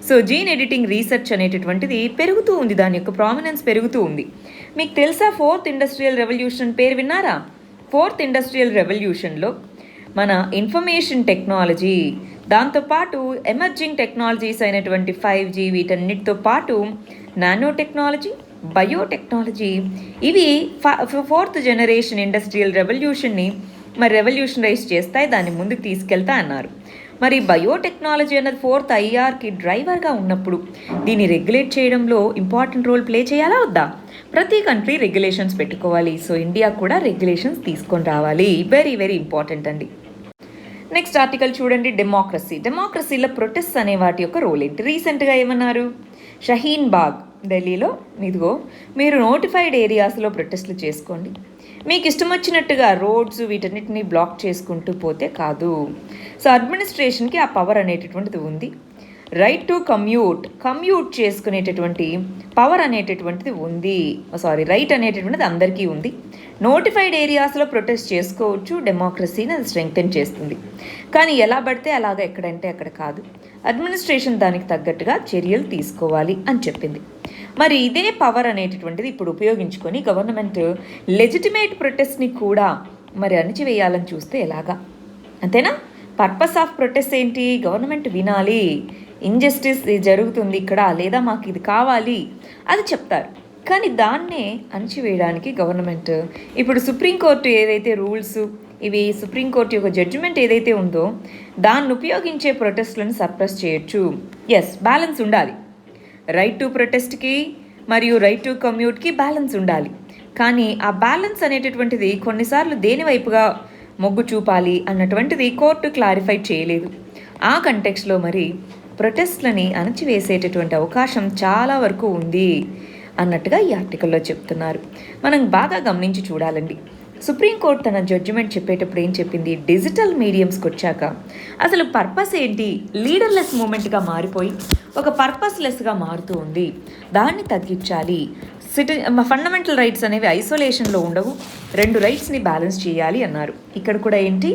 సో జీన్ ఎడిటింగ్ రీసెర్చ్ అనేటటువంటిది పెరుగుతూ ఉంది, దాని యొక్క ప్రామినెన్స్ పెరుగుతూ ఉంది. మీకు తెలుసా 4th ఇండస్ట్రియల్ రెవల్యూషన్ పేరు విన్నారా? 4th ఇండస్ట్రియల్ రెవల్యూషన్లో మన ఇన్ఫర్మేషన్ టెక్నాలజీ, దాంతోపాటు ఎమర్జింగ్ టెక్నాలజీస్ అయినటువంటి 5G, వీటన్నిటితో పాటు నానో టెక్నాలజీ, బయోటెక్నాలజీ, ఇవి 4th జనరేషన్ ఇండస్ట్రియల్ రెవల్యూషన్ని మరి రెవల్యూషనరైజ్ చేస్తాయి, దాన్ని ముందుకు తీసుకెళ్తా అన్నారు. మరి బయోటెక్నాలజీ అన్నది 4th IRకి డ్రైవర్గా ఉన్నప్పుడు దీన్ని రెగ్యులేట్ చేయడంలో ఇంపార్టెంట్ రోల్ ప్లే చేయాలా వద్దా? ప్రతి కంట్రీ రెగ్యులేషన్స్ పెట్టుకోవాలి. సో ఇండియా కూడా రెగ్యులేషన్స్ తీసుకొని రావాలి. వెరీ వెరీ ఇంపార్టెంట్ అండి. నెక్స్ట్ ఆర్టికల్ చూడండి, డెమోక్రసీలో ప్రొటెస్ట్ అనే వాటి యొక్క రోల్ ఏంటి? రీసెంట్గా ఏమన్నారు, షహీన్ బాగ్ ఢిల్లీలో, ఇదిగో మీరు నోటిఫైడ్ ఏరియాస్లో ప్రొటెస్ట్లు చేసుకోండి, మీకు ఇష్టం వచ్చినట్టుగా రోడ్స్ వీటన్నిటిని బ్లాక్ చేసుకుంటూ పోతే కాదు. సో అడ్మినిస్ట్రేషన్కి ఆ పవర్ అనేటటువంటిది ఉంది. రైట్ టు కమ్యూట్ చేసుకునేటటువంటి పవర్ అనేటటువంటిది ఉంది. రైట్ అనేటటువంటిది అందరికీ ఉంది. నోటిఫైడ్ ఏరియాస్లో ప్రొటెస్ట్ చేసుకోవచ్చు, డెమోక్రసీని అది స్ట్రెంగ్తెన్ చేస్తుంది. కానీ ఎలా పడితే అలాగా ఎక్కడంటే అక్కడ కాదు, అడ్మినిస్ట్రేషన్ దానికి తగ్గట్టుగా చర్యలు తీసుకోవాలి అని చెప్పింది. మరి ఇదే పవర్ అనేటటువంటిది ఇప్పుడు ఉపయోగించుకొని గవర్నమెంట్ లెజిటిమేట్ ప్రొటెస్ట్ని కూడా మరి అణిచివేయాలని చూస్తే ఎలాగా? అంతేనా? పర్పస్ ఆఫ్ ప్రొటెస్ట్ ఏంటి? గవర్నమెంట్ వినాలి, ఇంజస్టిస్ జరుగుతుంది ఇక్కడ, లేదా మాకు ఇది కావాలి అది చెప్తారు. కానీ దాన్నే అణిచివేయడానికి గవర్నమెంట్ ఇప్పుడు సుప్రీంకోర్టు ఏదైతే రూల్స్, ఇవి సుప్రీంకోర్టు యొక్క జడ్జిమెంట్ ఏదైతే ఉందో దాన్ని ఉపయోగించే ప్రొటెస్ట్లను సప్రెస్ చేయొచ్చు. ఎస్, బ్యాలెన్స్ ఉండాలి. రైట్ టు ప్రొటెస్ట్కి మరియు రైట్ టు కమ్యూట్కి బ్యాలెన్స్ ఉండాలి. కానీ ఆ బ్యాలెన్స్ అనేటటువంటిది కొన్నిసార్లు దేని వైపుగా మొగ్గు చూపాలి అన్నటువంటిది కోర్టు క్లారిఫై చేయలేదు. ఆ కంటెక్స్లో మరి ప్రొటెస్ట్లని అణచివేసేటటువంటి అవకాశం చాలా వరకు ఉంది అన్నట్టుగా ఈ ఆర్టికల్లో చెప్తున్నారు. మనం బాగా గమనించి చూడాలండి. సుప్రీంకోర్టు తన జడ్జిమెంట్ చెప్పేటప్పుడు ఏం చెప్పింది? డిజిటల్ మీడియంస్కి వచ్చాక అసలు పర్పస్ ఏంటి? లీడర్లెస్ మూమెంట్గా మారిపోయి ఒక పర్పస్లెస్గా మారుతూ ఉంది. దాన్ని తగ్గించాలి. ఫండమెంటల్ రైట్స్ అనేవి ఐసోలేషన్లో ఉండవు, 2 రైట్స్ని బ్యాలెన్స్ చేయాలి అన్నారు. ఇక్కడ కూడా ఏంటి?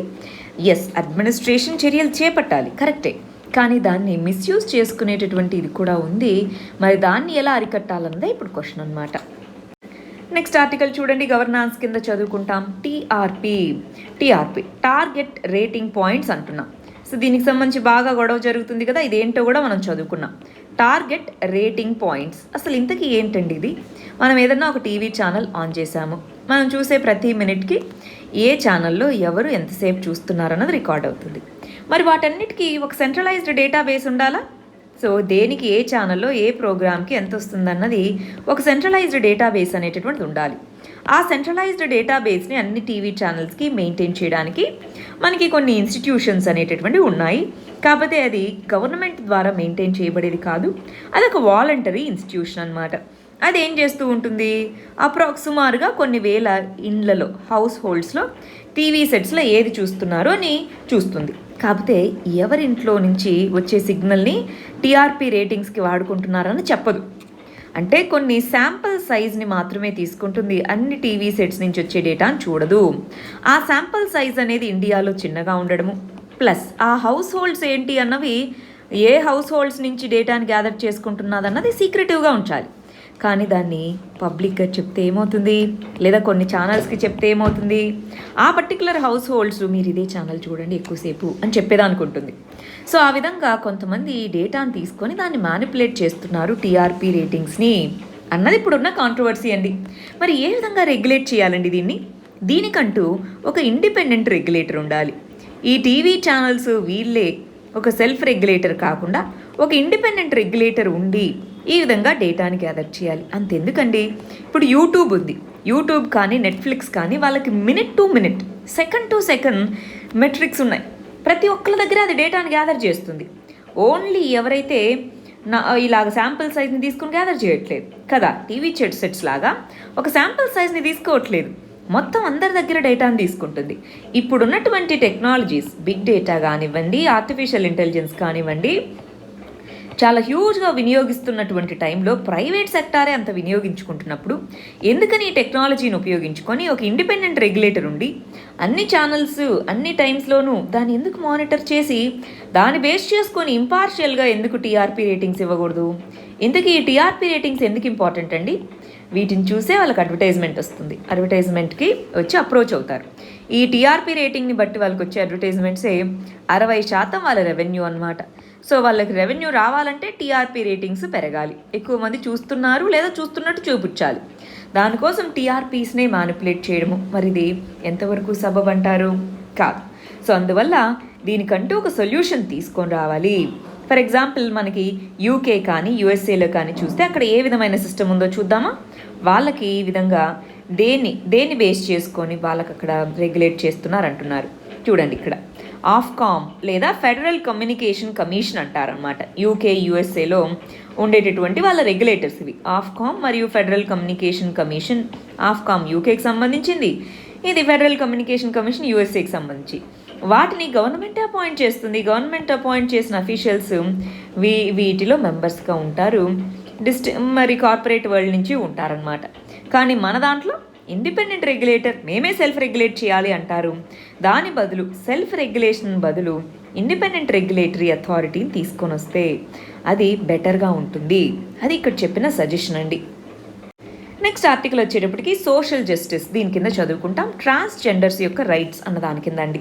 ఎస్, అడ్మినిస్ట్రేషన్ చర్యలు చేపట్టాలి, కరెక్టే. కానీ దాన్ని మిస్యూజ్ చేసుకునేటటువంటి ఇది కూడా ఉంది. మరి దాన్ని ఎలా అరికట్టాలన్నదే ఇప్పుడు క్వశ్చన్ అనమాట. నెక్స్ట్ ఆర్టికల్ చూడండి, గవర్నాన్స్ కింద చదువుకుంటాం. టీఆర్పీ టార్గెట్ రేటింగ్ పాయింట్స్ అంటున్నాం. సో దీనికి సంబంధించి బాగా గొడవ జరుగుతుంది కదా, ఇదేంటో కూడా మనం చదువుకున్నాం. టార్గెట్ రేటింగ్ పాయింట్స్ అసలు ఇంతకీ ఏంటండి ఇది? మనం ఏదన్నా ఒక టీవీ ఛానల్ ఆన్ చేసాము, మనం చూసే ప్రతి మినిట్కి ఏ ఛానల్లో ఎవరు ఎంతసేపు చూస్తున్నారన్నది రికార్డ్ అవుతుంది. మరి వాటన్నిటికీ ఒక సెంట్రలైజ్డ్ డేటాబేస్ ఉండాలా? సో దేనికి ఏ ఛానల్లో ఏ ప్రోగ్రామ్కి ఎంత వస్తుందన్నది ఒక సెంట్రలైజ్డ్ డేటాబేస్ అనేటటువంటిది ఉండాలి. ఆ సెంట్రలైజ్డ్ డేటాబేస్ని అన్ని టీవీ ఛానల్స్కి మెయింటైన్ చేయడానికి మనకి కొన్ని ఇన్స్టిట్యూషన్స్ అనేటటువంటివి ఉన్నాయి. కాకపోతే అది గవర్నమెంట్ ద్వారా మెయింటైన్ చేయబడేది కాదు, అదొక వాలంటరీ ఇన్స్టిట్యూషన్ అన్నమాట. అదేం చేస్తూ ఉంటుంది? సుమారుగా కొన్ని వేల ఇండ్లలో, హౌస్ హోల్డ్స్లో టీవీ సెట్స్లో ఏది చూస్తున్నారో అని చూస్తుంది. కాకపోతే ఎవరింట్లో నుంచి వచ్చే సిగ్నల్ని టీఆర్పీ రేటింగ్స్కి వాడుకుంటున్నారని చెప్పదు. అంటే కొన్ని శాంపుల్ సైజ్ని మాత్రమే తీసుకుంటుంది, అన్ని టీవీ సెట్స్ నుంచి వచ్చే డేటాను చూడదు. ఆ శాంపుల్ సైజ్ అనేది ఇండియాలో చిన్నగా ఉండడము, ప్లస్ ఆ హౌస్ హోల్డ్స్ ఏంటి అన్నవి ఏ హౌస్ హోల్డ్స్ నుంచి డేటాని గ్యాదర్ చేసుకుంటున్నదన్నది సీక్రెటివ్గా ఉంచాలి. కానీ దాన్ని పబ్లిక్గా చెప్తే ఏమవుతుంది, లేదా కొన్ని ఛానల్స్కి చెప్తే ఏమవుతుంది? ఆ పర్టికులర్ హౌస్ హోల్డ్స్ మీరు ఇదే ఛానల్ చూడండి ఎక్కువసేపు అని చెప్పేదనుకుంటుంది. సో ఆ విధంగా కొంతమంది ఈ డేటాను తీసుకొని దాన్ని మ్యానిపులేట్ చేస్తున్నారు టీఆర్పీ రేటింగ్స్ని అన్నది ఇప్పుడున్న కాంట్రవర్సీ అండి. మరి ఏ విధంగా రెగ్యులేట్ చేయాలండి దీన్ని? దీనికంటూ ఒక ఇండిపెండెంట్ రెగ్యులేటర్ ఉండాలి. ఈ టీవీ ఛానల్స్ వీళ్ళే ఒక సెల్ఫ్ రెగ్యులేటర్ కాకుండా ఒక ఇండిపెండెంట్ రెగ్యులేటర్ ఉండి ఈ విధంగా డేటాని గ్యాదర్ చేయాలి. అంతెందుకండి, ఇప్పుడు యూట్యూబ్ ఉంది, యూట్యూబ్ కానీ నెట్ఫ్లిక్స్ కానీ వాళ్ళకి minute to minute, second to second metrics ఉన్నాయి. ప్రతి ఒక్కరి దగ్గర అది డేటాని గ్యాదర్ చేస్తుంది. ఓన్లీ ఎవరైతే ఇలాగ శాంపుల్ సైజ్ని తీసుకుని గ్యాదర్ చేయట్లేదు కదా, టీవీ సెట్స్ లాగా ఒక శాంపుల్ సైజ్ని తీసుకోవట్లేదు, మొత్తం అందరి దగ్గర డేటాను తీసుకుంటుంది. ఇప్పుడున్నటువంటి టెక్నాలజీస్, బిగ్ డేటా కానివ్వండి, ఆర్టిఫిషియల్ ఇంటెలిజెన్స్ కానివ్వండి, చాలా హ్యూజ్గా వినియోగిస్తున్నటువంటి టైంలో ప్రైవేట్ సెక్టారే అంత వినియోగించుకుంటున్నప్పుడు ఎందుకని ఈ టెక్నాలజీని ఉపయోగించుకొని ఒక ఇండిపెండెంట్ రెగ్యులేటర్ ఉండి అన్ని ఛానల్స్ అన్ని టైమ్స్లోనూ దాన్ని ఎందుకు మానిటర్ చేసి దాన్ని బేస్ చేసుకొని ఇంపార్షియల్గా ఎందుకు టీఆర్పీ రేటింగ్స్ ఇవ్వకూడదు? ఇంతకీ ఈ టీఆర్పీ రేటింగ్స్ ఎందుకు ఇంపార్టెంట్ అండి? వీటిని చూసే వాళ్ళకి అడ్వర్టైజ్మెంట్ వస్తుంది, అడ్వర్టైజ్మెంట్కి వచ్చి అప్రోచ్ అవుతారు. ఈ టీఆర్పీ రేటింగ్ని బట్టి వాళ్ళకి వచ్చే అడ్వర్టైజ్మెంట్సే 60% వాళ్ళ రెవెన్యూ అనమాట. సో వాళ్ళకి రెవెన్యూ రావాలంటే టీఆర్పీ రేటింగ్స్ పెరగాలి, ఎక్కువ మంది చూస్తున్నారు లేదా చూస్తున్నట్టు చూపించాలి. దానికోసం టీఆర్పీస్నే మ్యానిపులేట్ చేయడము మరి ఇది ఎంతవరకు సబబ్ అంటారు? కాదు. సో అందువల్ల దీనికంటూ ఒక సొల్యూషన్ తీసుకొని రావాలి. ఫర్ ఎగ్జాంపుల్ మనకి యూకే కానీ యూఎస్ఏలో కానీ చూస్తే అక్కడ ఏ విధమైన సిస్టమ్ ఉందో చూద్దామా? వాళ్ళకి ఈ విధంగా దేన్ని బేస్ చేసుకొని వాళ్ళకి అక్కడ రెగ్యులేట్ చేస్తున్నారు అంటున్నారు. చూడండి, ఇక్కడ ఆఫ్కామ్ లేదా ఫెడరల్ కమ్యూనికేషన్ కమిషన్ అంటారనమాట. యూకే యూఎస్ఏలో ఉండేటటువంటి వాళ్ళ రెగ్యులేటర్స్ ఇవి ఆఫ్కామ్ మరియు ఫెడరల్ కమ్యూనికేషన్ కమిషన్. ఆఫ్కామ్ యూకేకి సంబంధించింది, ఇది ఫెడరల్ కమ్యూనికేషన్ కమిషన్ యూఎస్ఏకి సంబంధించి. వాటిని గవర్నమెంట్ అపాయింట్ చేస్తుంది. గవర్నమెంట్ అపాయింట్ చేసిన అఫీషియల్స్ వీటిలో మెంబర్స్గా ఉంటారు. మరి కార్పొరేట్ వరల్డ్ నుంచి ఉంటారనమాట. కానీ మన దాంట్లో ఇండిపెండెంట్ రెగ్యులేటర్, మేమే సెల్ఫ్ రెగ్యులేట్ చేయాలి అంటారు. దాని బదులు సెల్ఫ్ రెగ్యులేషన్ బదులు ఇండిపెండెంట్ రెగ్యులేటరీ అథారిటీని తీసుకొని వస్తే అది బెటర్గా ఉంటుంది. అది ఇక్కడ చెప్పిన సజెషన్ అండి. నెక్స్ట్ ఆర్టికల్ వచ్చేటప్పటికి సోషల్ జస్టిస్, దీని కింద చదువుకుంటాం. ట్రాన్స్జెండర్స్ యొక్క రైట్స్ అన్న దాని కింద అండి.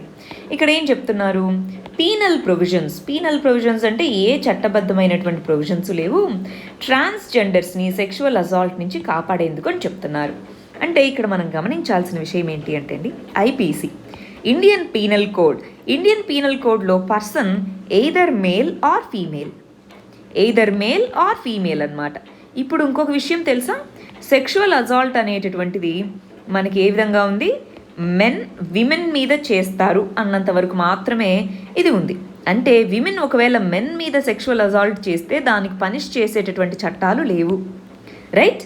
ఇక్కడ ఏం చెప్తున్నారు? పీనల్ ప్రొవిజన్స్ అంటే ఏ చట్టబద్ధమైనటువంటి ప్రొవిజన్స్ లేవు, ట్రాన్స్జెండర్స్ని సెక్షువల్ అసాల్ట్ నుంచి కాపాడేందుకు అని చెప్తున్నారు. అంటే ఇక్కడ మనం గమనించాల్సిన విషయం ఏంటి అంటే అండి, ఐపీసీ ఇండియన్ పీనల్ కోడ్లో person either male or female అన్నమాట. ఇప్పుడు ఇంకొక విషయం తెలుసా? సెక్షువల్ అసాల్ట్ అనేటటువంటిది మనకి ఏ విధంగా ఉంది? విమెన్ మీద చేస్తారు అన్నంత వరకు మాత్రమే ఇది ఉంది. అంటే విమెన్ ఒకవేళ మెన్ మీద సెక్షువల్ అసాల్ట్ చేస్తే దానికి పనిష్ చేసేటటువంటి చట్టాలు లేవు, రైట్?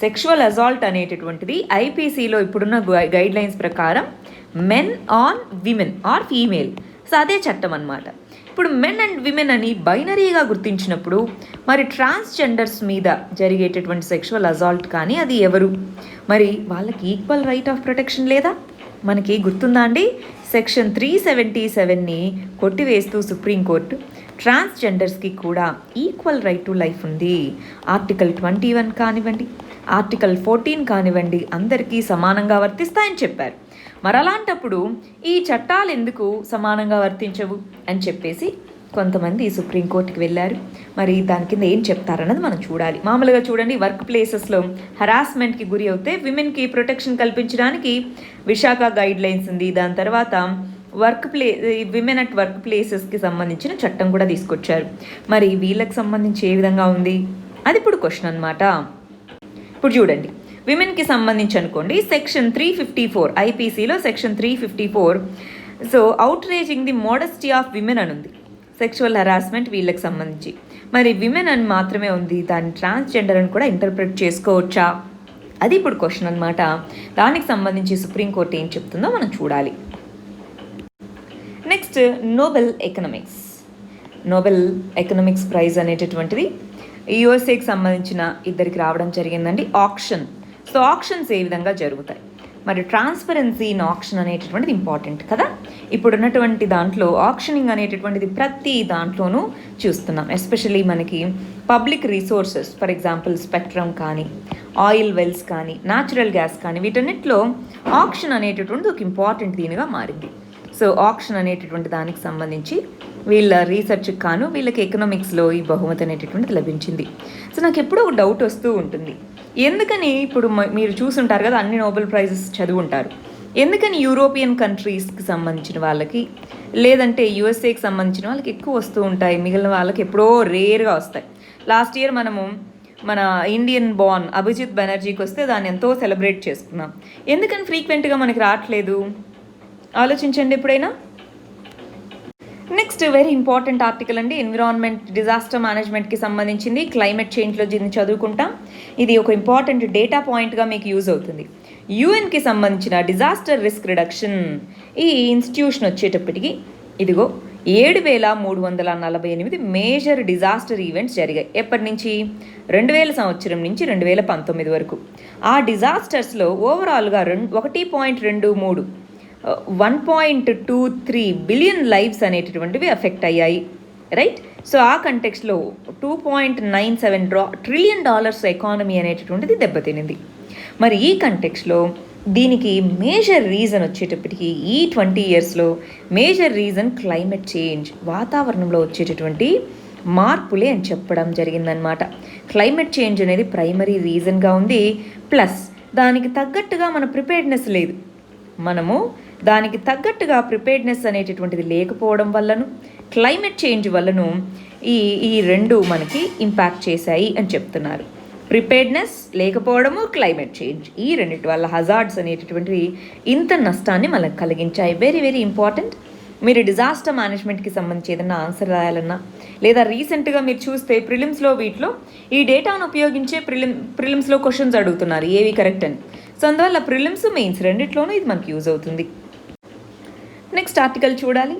సెక్షువల్ అసాల్ట్ అనేటటువంటిది ఐపీసీలో ఇప్పుడున్న గైడ్ లైన్స్ ప్రకారం men on women or female. So అదే చట్టం అన్నమాట. ఇప్పుడు మెన్ అండ్ విమెన్ అని బైనరీగా గుర్తించినప్పుడు మరి ట్రాన్స్జెండర్స్ మీద జరిగేటటువంటి సెక్షువల్ అసాల్ట్ కానీ అది ఎవరు? మరి వాళ్ళకి ఈక్వల్ రైట్ ఆఫ్ ప్రొటెక్షన్ లేదా? మనకి గుర్తుందా అండి? సెక్షన్ 377ని కొట్టివేస్తూ సుప్రీంకోర్టు ట్రాన్స్జెండర్స్కి కూడా ఈక్వల్ రైట్ టు లైఫ్ ఉంది. ఆర్టికల్ 21 కానివ్వండి, ఆర్టికల్ 14 కానివ్వండి, అందరికీ సమానంగా వర్తిస్తాయని చెప్పారు. మరి అలాంటప్పుడు ఈ చట్టాలు ఎందుకు సమానంగా వర్తించవు అని చెప్పేసి కొంతమంది సుప్రీంకోర్టుకి వెళ్ళారు. మరి దాని కింద ఏం చెప్తారన్నది మనం చూడాలి. మామూలుగా చూడండి, వర్క్ ప్లేసెస్లో హరాస్మెంట్కి గురి అవుతే విమెన్కి ప్రొటెక్షన్ కల్పించడానికి విశాఖ గైడ్ లైన్స్ ఉంది. దాని తర్వాత విమెన్ అట్ వర్క్ ప్లేసెస్కి సంబంధించిన చట్టం కూడా తీసుకొచ్చారు. మరి వీళ్ళకి సంబంధించి ఏ విధంగా ఉంది అది ఇప్పుడు క్వశ్చన్ అనమాట. ఇప్పుడు చూడండి, విమెన్కి సంబంధించి అనుకోండి, సెక్షన్ 354 ఐపీసీలో section 354. So outraging the modesty of women అని ఉంది. సెక్షువల్ హరాస్మెంట్ వీళ్ళకి సంబంధించి. మరి విమెన్ అని మాత్రమే ఉంది, దాన్ని ట్రాన్స్జెండర్ అని కూడా ఇంటర్ప్రిట్ చేసుకోవచ్చా? అది ఇప్పుడు క్వశ్చన్ అనమాట. దానికి సంబంధించి సుప్రీంకోర్టు ఏం చెప్తుందో మనం చూడాలి. నెక్స్ట్ నోబెల్ ఎకనామిక్స్ ప్రైజ్ అనేటటువంటిది యూఎస్ఏకి సంబంధించిన ఇద్దరికి రావడం జరిగిందండి. సో ఆక్షన్స్ ఏ విధంగా జరుగుతాయి? మరి ట్రాన్స్పరెన్సీ ఇన్ ఆక్షన్ అనేటటువంటిది ఇంపార్టెంట్ కదా. ఇప్పుడున్నటువంటి దాంట్లో ఆక్షనింగ్ అనేటటువంటిది ప్రతి దాంట్లోనూ చూస్తున్నాం. ఎస్పెషల్లీ మనకి public resources, for example spectrum కానీ, ఆయిల్ వెల్స్ కానీ, న్యాచురల్ గ్యాస్ కానీ, వీటన్నిటిలో ఆక్షన్ అనేటటువంటిది ఒక ఇంపార్టెంట్ దీనిగా మారింది. సో ఆక్షన్ అనేటటువంటి దానికి సంబంధించి వీళ్ళ రీసెర్చ్కి కాను వీళ్ళకి ఎకనామిక్స్లో ఈ బహుమతి అనేటటువంటిది లభించింది. సో నాకు ఎప్పుడూ ఒక డౌట్ వస్తూ ఉంటుంది, ఎందుకని ఇప్పుడు మీరు చూసుంటారు కదా, అన్ని నోబెల్ ప్రైజెస్ చదువుంటారు, ఎందుకని యూరోపియన్ కంట్రీస్కి సంబంధించిన వాళ్ళకి లేదంటే యూఎస్ఏకి సంబంధించిన వాళ్ళకి ఎక్కువ వస్తూ ఉంటాయి, మిగిలిన వాళ్ళకి ఎప్పుడో రేర్గా వస్తాయి. లాస్ట్ ఇయర్ మన ఇండియన్ బార్న్ అభిజిత్ బెనర్జీకి వస్తే దాన్ని ఎంతో సెలబ్రేట్ చేసుకున్నాం. ఎందుకని ఫ్రీక్వెంట్గా మనకి రావట్లేదు? ఆలోచించండి ఎప్పుడైనా. నెక్స్ట్ వెరీ ఇంపార్టెంట్ ఆర్టికల్ అండి, ఎన్విరాన్మెంట్ డిజాస్టర్ మేనేజ్మెంట్కి సంబంధించింది. క్లైమేట్ చేంజ్లో దీన్ని చదువుకుంటాం. ఇది ఒక ఇంపార్టెంట్ డేటా పాయింట్గా మీకు యూజ్ అవుతుంది. యుఎన్కి సంబంధించిన డిజాస్టర్ రిస్క్ రిడక్షన్ ఈ ఇన్స్టిట్యూషన్ వచ్చేటప్పటికి ఇదిగో 7,348 మేజర్ డిజాస్టర్ ఈవెంట్స్ జరిగాయి. ఎప్పటి నుంచి? 2000 సంవత్సరం నుంచి 2019 వరకు. ఆ డిజాస్టర్స్లో ఓవరాల్గా 1.23 1.23 బిలియన్ లైవ్స్ అనేటటువంటివి ఎఫెక్ట్ అయ్యాయి, రైట్? సో ఆ కంటెక్స్లో $2.97 ట్రిలియన్ ఎకానమీ అనేటటువంటిది దెబ్బతినింది. మరి ఈ కంటెక్స్లో దీనికి మేజర్ రీజన్ వచ్చేటప్పటికి ఈ 20 ఇయర్స్లో మేజర్ రీజన్ క్లైమేట్ చేంజ్, వాతావరణంలో వచ్చేటటువంటి మార్పులే అని చెప్పడం జరిగిందనమాట. క్లైమేట్ చేంజ్ అనేది ప్రైమరీ రీజన్గా ఉంది. ప్లస్ దానికి తగ్గట్టుగా మన ప్రిపేర్డ్నెస్ లేదు. మనము దానికి తగ్గట్టుగా ప్రిపేర్డ్నెస్ అనేటటువంటిది లేకపోవడం వల్లను, క్లైమేట్ చేంజ్ వల్లను ఈ రెండు మనకి ఇంపాక్ట్ చేశాయి అని చెప్తున్నారు. ప్రిపేర్డ్నెస్ లేకపోవడము, క్లైమేట్ చేంజ్, ఈ రెండింటి వల్ల హజార్డ్స్ అనేటటువంటివి ఇంత నష్టాన్ని మనకు కలిగించాయి. Very very important. మీరు డిజాస్టర్ మేనేజ్మెంట్కి సంబంధించి ఏదైనా ఆన్సర్ రాయాలన్నా, లేదా రీసెంట్గా మీరు చూస్తే ప్రిలిమ్స్లో వీటిలో ఈ డేటాను ఉపయోగించే ప్రిలిమ్స్లో క్వశ్చన్స్ అడుగుతున్నారు ఏవి కరెక్ట్ అని. సో అందువల్ల ప్రిలిమ్స్, మెయిన్స్ రెండిట్లోనూ ఇది మనకు యూజ్ అవుతుంది. నెక్స్ట్ ఆర్టికల్ చూడాలి.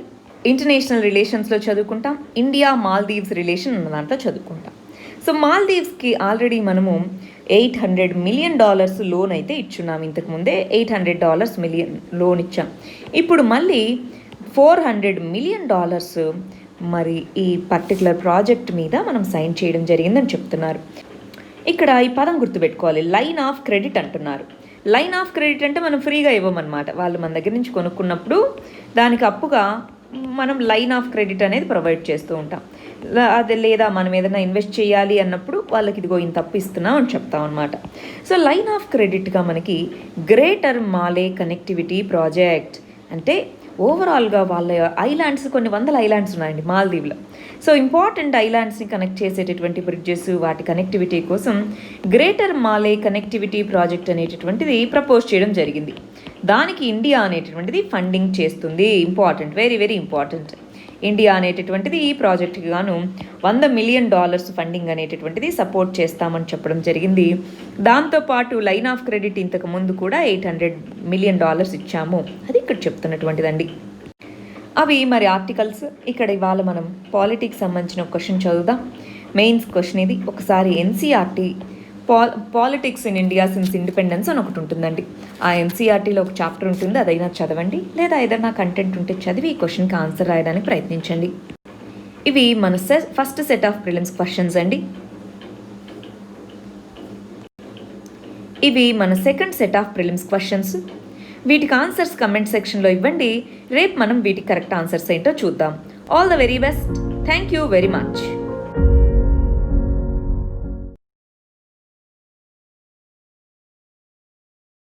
ఇంటర్నేషనల్ రిలేషన్స్లో చదువుకుంటాం. ఇండియా మాల్దీవ్స్ రిలేషన్ అన్నదంతా చదువుకుంటాం. సో మాల్దీవ్స్కి ఆల్రెడీ మనము $800 మిలియన్ లోన్ అయితే ఇచ్చున్నాం. ఇంతకుముందే $800 మిలియన్ లోన్ ఇచ్చాం. ఇప్పుడు మళ్ళీ $400 మిలియన్ మరి ఈ పర్టికులర్ ప్రాజెక్ట్ మీద మనం సైన్ చేయడం జరిగిందని చెప్తున్నారు. ఇక్కడ ఈ పదం గుర్తుపెట్టుకోవాలి, లైన్ ఆఫ్ క్రెడిట్ అంటున్నారు. లైన్ ఆఫ్ క్రెడిట్ అంటే మనం ఫ్రీగా ఇవ్వమన్నమాట. వాళ్ళు మన దగ్గర నుంచి కొనుక్కున్నప్పుడు దానికి అప్పుగా మనం లైన్ ఆఫ్ క్రెడిట్ అనేది ప్రొవైడ్ చేస్తూ ఉంటాం. అది లేదా మనం ఏదైనా ఇన్వెస్ట్ చేయాలి అన్నప్పుడు వాళ్ళకి ఇదిగో ఇంత అప్పు ఇస్తున్నాం అని చెప్తాం అనమాట. సో లైన్ ఆఫ్ క్రెడిట్గా మనకి గ్రేటర్ మాలే కనెక్టివిటీ ప్రాజెక్ట్ అంటే ఓవరాల్గా వాళ్ళ ఐలాండ్స్, కొన్ని వందల ఐలాండ్స్ ఉన్నాయండి మాల్దీవ్లో. సో ఇంపార్టెంట్ ఐలాండ్స్ని కనెక్ట్ చేసేటటువంటి బ్రిడ్జెస్, వాటి కనెక్టివిటీ కోసం గ్రేటర్ మాలే కనెక్టివిటీ ప్రాజెక్ట్ అనేటటువంటిది ప్రపోజ్ చేయడం జరిగింది. దానికి ఇండియా అనేటటువంటిది ఫండింగ్ చేస్తుంది. Important, very very important. India అనేటటువంటిది ఈ ప్రాజెక్ట్కి గాను $100 మిలియన్ ఫండింగ్ అనేటటువంటిది సపోర్ట్ చేస్తామని చెప్పడం జరిగింది. దాంతోపాటు లైన్ ఆఫ్ క్రెడిట్ ఇంతకు ముందు కూడా $800 మిలియన్ ఇచ్చాము, అది ఇక్కడ చెప్తున్నటువంటిదండి. అవి మరి ఆర్టికల్స్. ఇక్కడ ఇవాళ మనం పాలిటిక్స్ సంబంధించిన క్వశ్చన్ చదువుదాం. మెయిన్స్ క్వశ్చన్ ఇది. ఒకసారి NCERT politics in India since independence అని ఒకటి ఉంటుందండి. ఆ ఎన్సీఆర్టీలో ఒక చాప్టర్ ఉంటుంది, అదైనా చదవండి, లేదా ఏదైనా కంటెంట్ ఉంటే చదివి ఈ క్వశ్చన్కి ఆన్సర్ రాయడానికి ప్రయత్నించండి. ఇవి మన first set of prelims questions అండి. ఇవి మన second set of prelims questions. వీటికి ఆన్సర్స్ కమెంట్ సెక్షన్లో ఇవ్వండి. రేపు మనం వీటికి కరెక్ట్ ఆన్సర్స్ ఏంటో చూద్దాం. All the very best. Thank you very much.